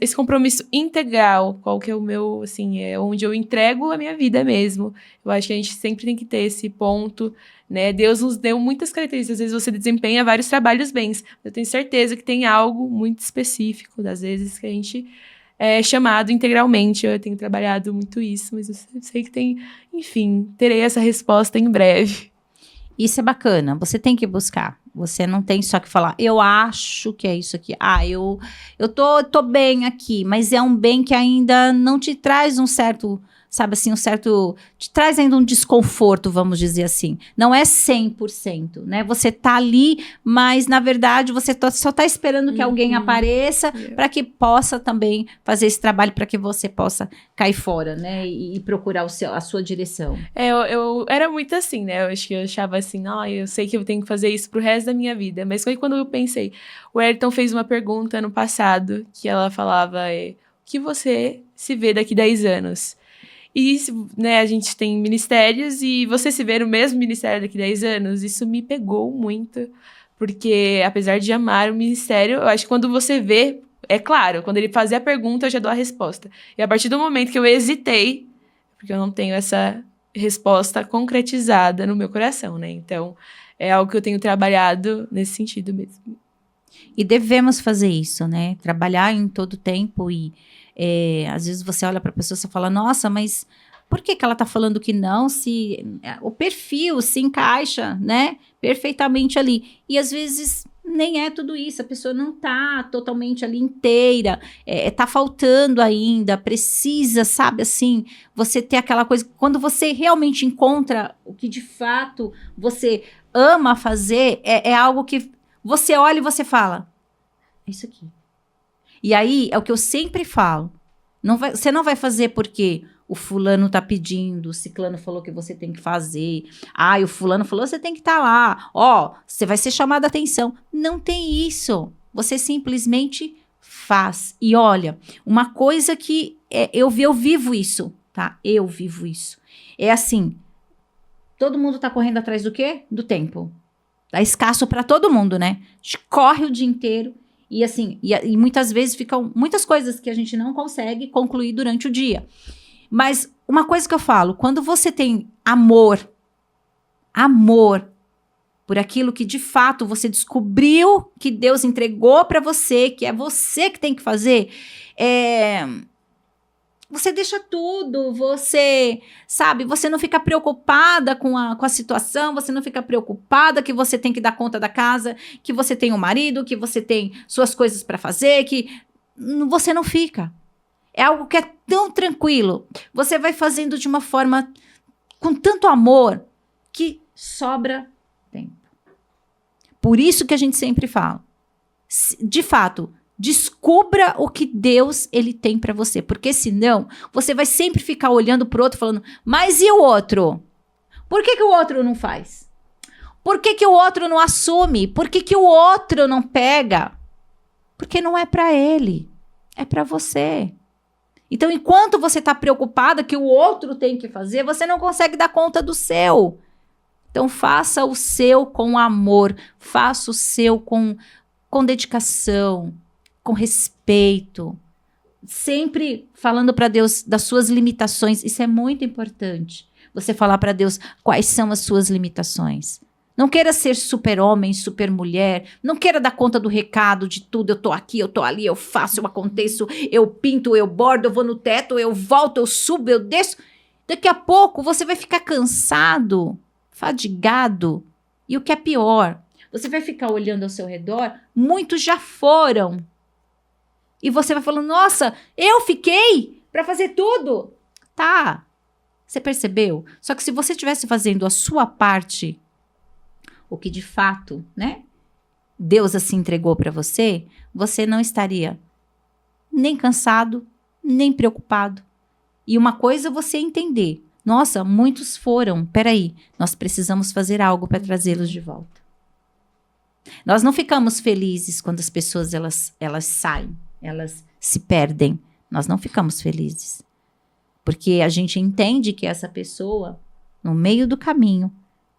esse compromisso integral, qual que é o meu, assim, onde eu entrego a minha vida mesmo. Eu acho que a gente sempre tem que ter esse ponto, né? Deus nos deu muitas características, às vezes você desempenha vários trabalhos bens, eu tenho certeza que tem algo muito específico, das vezes que a gente é chamado integralmente. Eu tenho trabalhado muito isso, mas eu sei que tem, enfim, terei essa resposta em breve. Isso é bacana, você tem que buscar. Você não tem só que falar, eu acho que é isso aqui. Eu tô bem aqui, mas é um bem que ainda não te traz um certo, sabe assim, te traz ainda um desconforto, vamos dizer assim. Não é 100%, né? Você tá ali, mas na verdade você só tá esperando que alguém apareça para que possa também fazer esse trabalho, para que você possa cair fora, né? E procurar a sua direção. Eu era muito assim, né? Eu acho que eu achava assim, eu sei que eu tenho que fazer isso pro resto da minha vida. Mas foi quando eu pensei, o Ayrton fez uma pergunta no passado, que ela falava, o que você se vê daqui 10 anos? E, né, a gente tem ministérios e você se vê no mesmo ministério daqui 10 anos, isso me pegou muito, porque apesar de amar o ministério, eu acho que quando você vê, é claro, quando ele fazia a pergunta, eu já dou a resposta. E a partir do momento que eu hesitei, porque eu não tenho essa resposta concretizada no meu coração, né? Então, é algo que eu tenho trabalhado nesse sentido mesmo. E devemos fazer isso, né? Trabalhar em todo tempo e às vezes você olha para a pessoa e fala, nossa, mas por que ela está falando que não, se o perfil se encaixa, né, perfeitamente ali. E às vezes nem é tudo isso, a pessoa não está totalmente ali inteira, tá faltando ainda, precisa, sabe, assim, você ter aquela coisa, quando você realmente encontra o que de fato você ama fazer, é algo que você olha e você fala, é isso aqui. E aí, é o que eu sempre falo. Você não vai fazer porque o fulano tá pedindo, o ciclano falou que você tem que fazer. O fulano falou, você tem que estar lá. Você vai ser chamado a atenção. Não tem isso. Você simplesmente faz. E olha, uma coisa que eu vivo isso, tá? Eu vivo isso. É assim, todo mundo tá correndo atrás do quê? Do tempo. Tá escasso para todo mundo, né? A gente corre o dia inteiro. E assim, e muitas vezes ficam muitas coisas que a gente não consegue concluir durante o dia. Mas uma coisa que eu falo, quando você tem amor por aquilo que de fato você descobriu que Deus entregou para você, que é você que tem que fazer, você deixa tudo, você, sabe, você não fica preocupada com a situação, você não fica preocupada que você tem que dar conta da casa, que você tem um marido, que você tem suas coisas para fazer, que você não fica. É algo que é tão tranquilo. Você vai fazendo de uma forma com tanto amor que sobra tempo. Por isso que a gente sempre fala, de fato, descubra o que Deus ele tem para você, porque senão você vai sempre ficar olhando pro outro falando, mas e o outro? Por que o outro não faz? Por que o outro não assume? Por que o outro não pega? Porque não é para ele, é para você. Então, enquanto você está preocupada que o outro tem que fazer, você não consegue dar conta do seu. Então, faça o seu com amor, faça o seu com dedicação, com respeito, sempre falando para Deus das suas limitações. Isso é muito importante. Você falar para Deus quais são as suas limitações. Não queira ser super-homem, super-mulher. Não queira dar conta do recado de tudo. Eu tô aqui, eu tô ali, eu faço, eu aconteço, eu pinto, eu bordo, eu vou no teto, eu volto, eu subo, eu desço. Daqui a pouco você vai ficar cansado, fadigado. E o que é pior, você vai ficar olhando ao seu redor, muitos já foram. E você vai falando, nossa, eu fiquei para fazer tudo. Tá, você percebeu? Só que se você estivesse fazendo a sua parte, o que de fato, né, Deus assim entregou para você, você não estaria nem cansado, nem preocupado. E uma coisa é você entender, nossa, muitos foram, peraí, nós precisamos fazer algo para trazê-los de volta. Nós não ficamos felizes quando as pessoas elas saem, elas se perdem. Nós não ficamos felizes. Porque a gente entende que essa pessoa, no meio do caminho,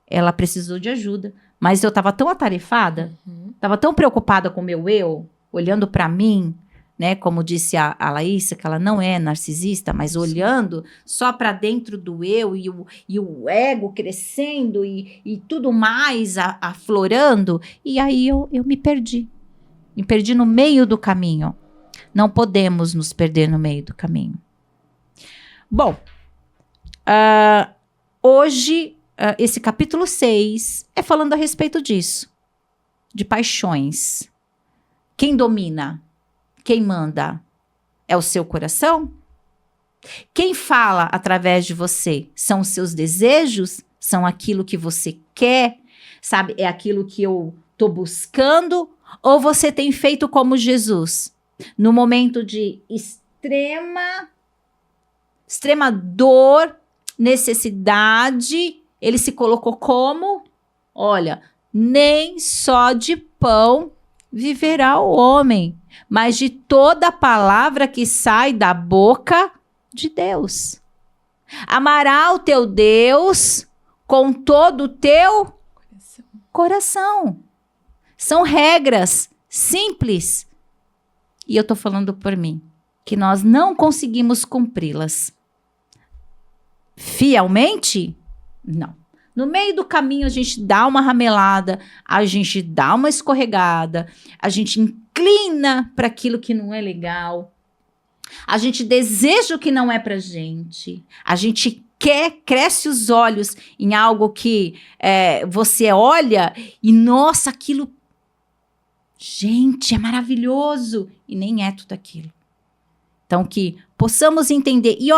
ela precisou de ajuda. Mas eu estava tão atarefada, estava tão preocupada com o meu eu, olhando para mim, né? Como disse a Laísa, que ela não é narcisista, mas olhando só para dentro do eu e o ego crescendo e tudo mais aflorando. E aí eu me perdi. Me perdi no meio do caminho. Não podemos nos perder no meio do caminho. Bom, hoje, esse capítulo 6 é falando a respeito disso. De paixões. Quem domina? Quem manda? É o seu coração? Quem fala através de você? São os seus desejos? São aquilo que você quer? Sabe, é aquilo que eu estou buscando? Ou você tem feito como Jesus? No momento de extrema dor, necessidade, ele se colocou como? Olha, nem só de pão viverá o homem, mas de toda a palavra que sai da boca de Deus. Amará o teu Deus com todo o teu coração. São regras simples. E eu tô falando por mim, que nós não conseguimos cumpri-las. Fielmente? Não. No meio do caminho a gente dá uma ramelada, a gente dá uma escorregada, a gente inclina para aquilo que não é legal, a gente deseja o que não é pra gente, a gente cresce os olhos em algo que você olha e, nossa, aquilo, gente, é maravilhoso, e nem é tudo aquilo. Então, que possamos entender, e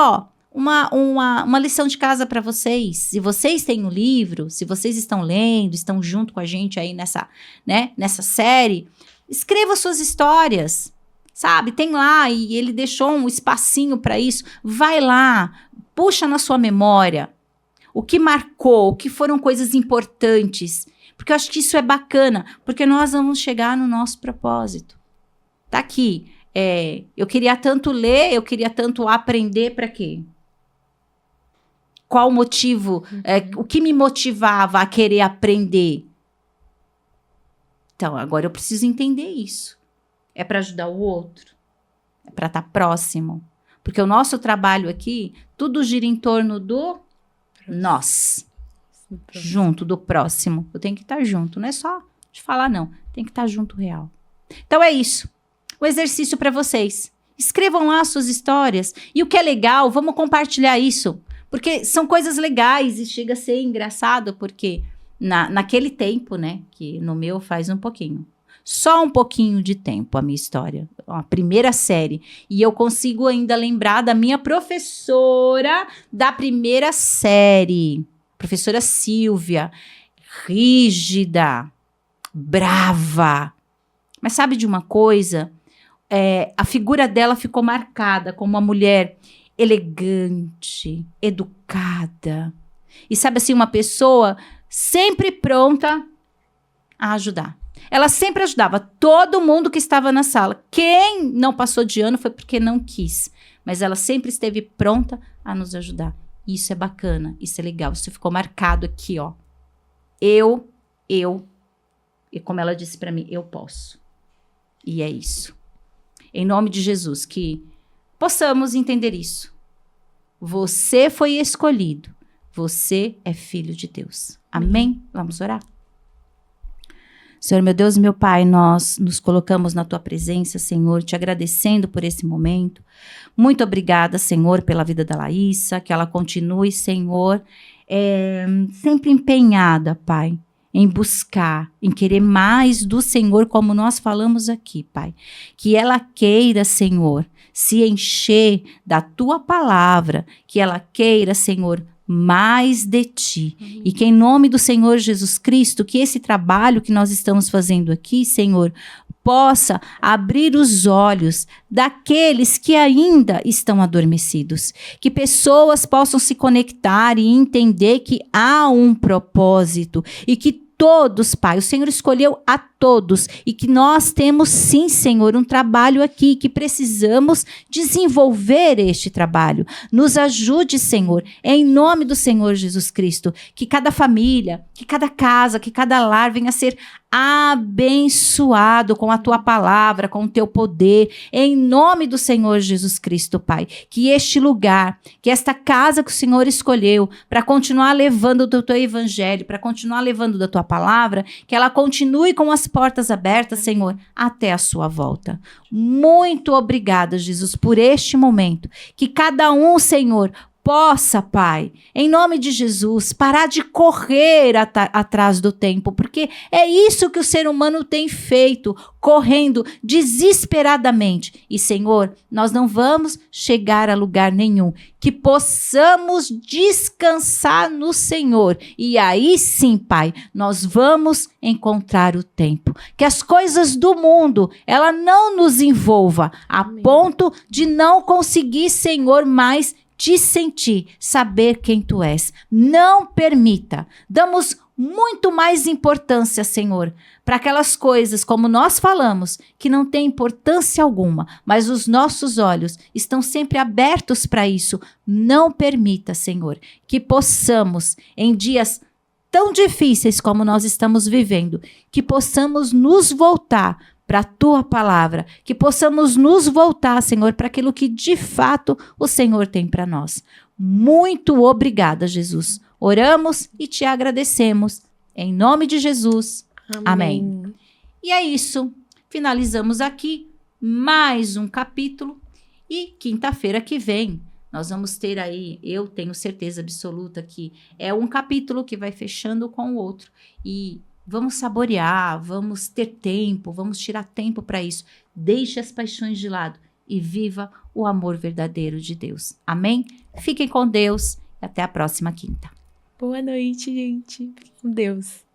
uma lição de casa para vocês. Se vocês têm um livro, se vocês estão lendo, estão junto com a gente aí nessa série, escreva suas histórias, sabe? Tem lá, e ele deixou um espacinho para isso. Vai lá, puxa na sua memória o que marcou, o que foram coisas importantes, porque eu acho que isso é bacana, porque nós vamos chegar no nosso propósito. Tá aqui. Eu queria tanto ler, eu queria tanto aprender, para quê? Qual o motivo? O que me motivava a querer aprender? Então, agora eu preciso entender isso. É para ajudar o outro? É para estar próximo? Porque o nosso trabalho aqui, tudo gira em torno do nós. Junto, do próximo. Eu tenho que estar junto, não é só de falar, não. Tem que estar junto real. Então, é isso. O exercício para vocês. Escrevam lá suas histórias. E o que é legal, vamos compartilhar isso. Porque são coisas legais e chega a ser engraçado, porque naquele tempo, né, que no meu faz um pouquinho. Só um pouquinho de tempo a minha história. A primeira série. E eu consigo ainda lembrar da minha professora da primeira série. Professora Silvia. Rígida. Brava. Mas sabe de uma coisa? A figura dela ficou marcada como uma mulher elegante, educada. E sabe assim, uma pessoa sempre pronta a ajudar. Ela sempre ajudava todo mundo que estava na sala. Quem não passou de ano foi porque não quis. Mas ela sempre esteve pronta a nos ajudar. Isso é bacana, isso é legal. Isso ficou marcado aqui, ó. Eu, e como ela disse para mim, eu posso. E é isso. Em nome de Jesus, que possamos entender isso. Você foi escolhido. Você é filho de Deus. Amém? Vamos orar? Senhor, meu Deus e meu Pai, nós nos colocamos na Tua presença, Senhor, te agradecendo por esse momento. Muito obrigada, Senhor, pela vida da Laísa, que ela continue, Senhor, sempre empenhada, Pai, em buscar, em querer mais do Senhor, como nós falamos aqui, Pai. Que ela queira, Senhor, se encher da Tua palavra, que ela queira, Senhor, mais de Ti. E que em nome do Senhor Jesus Cristo, que esse trabalho que nós estamos fazendo aqui, Senhor, possa abrir os olhos daqueles que ainda estão adormecidos. Que pessoas possam se conectar e entender que há um propósito e que todos, Pai, o Senhor escolheu a todos e que nós temos sim, Senhor, um trabalho aqui que precisamos desenvolver este trabalho. Nos ajude, Senhor, em nome do Senhor Jesus Cristo, que cada família, que cada casa, que cada lar venha a ser abençoado com a Tua palavra, com o Teu poder, em nome do Senhor Jesus Cristo, Pai. Que este lugar, que esta casa que o Senhor escolheu para continuar levando do Teu evangelho, para continuar levando da Tua palavra, que ela continue com as portas abertas, Senhor, até a sua volta. Muito obrigada, Jesus, por este momento. Que cada um, Senhor, possa, Pai, em nome de Jesus, parar de correr atrás do tempo, porque é isso que o ser humano tem feito, correndo desesperadamente. E, Senhor, nós não vamos chegar a lugar nenhum. Que possamos descansar no Senhor. E aí sim, Pai, nós vamos encontrar o tempo. Que as coisas do mundo, ela não nos envolva a ponto de não conseguir, Senhor, mais te sentir, saber quem Tu és. Não permita. Damos muito mais importância, Senhor, para aquelas coisas, como nós falamos, que não tem importância alguma, mas os nossos olhos estão sempre abertos para isso. Não permita, Senhor, que possamos, em dias tão difíceis como nós estamos vivendo, que possamos nos voltar para a Tua palavra, que possamos nos voltar, Senhor, para aquilo que de fato o Senhor tem para nós. Muito obrigada, Jesus. Oramos e te agradecemos. Em nome de Jesus. Amém. E é isso. Finalizamos aqui mais um capítulo. E quinta-feira que vem, nós vamos ter aí, eu tenho certeza absoluta que é um capítulo que vai fechando com o outro. E vamos saborear, vamos ter tempo, vamos tirar tempo para isso. Deixe as paixões de lado e viva o amor verdadeiro de Deus. Amém? Fiquem com Deus e até a próxima quinta. Boa noite, gente. Fiquem com Deus.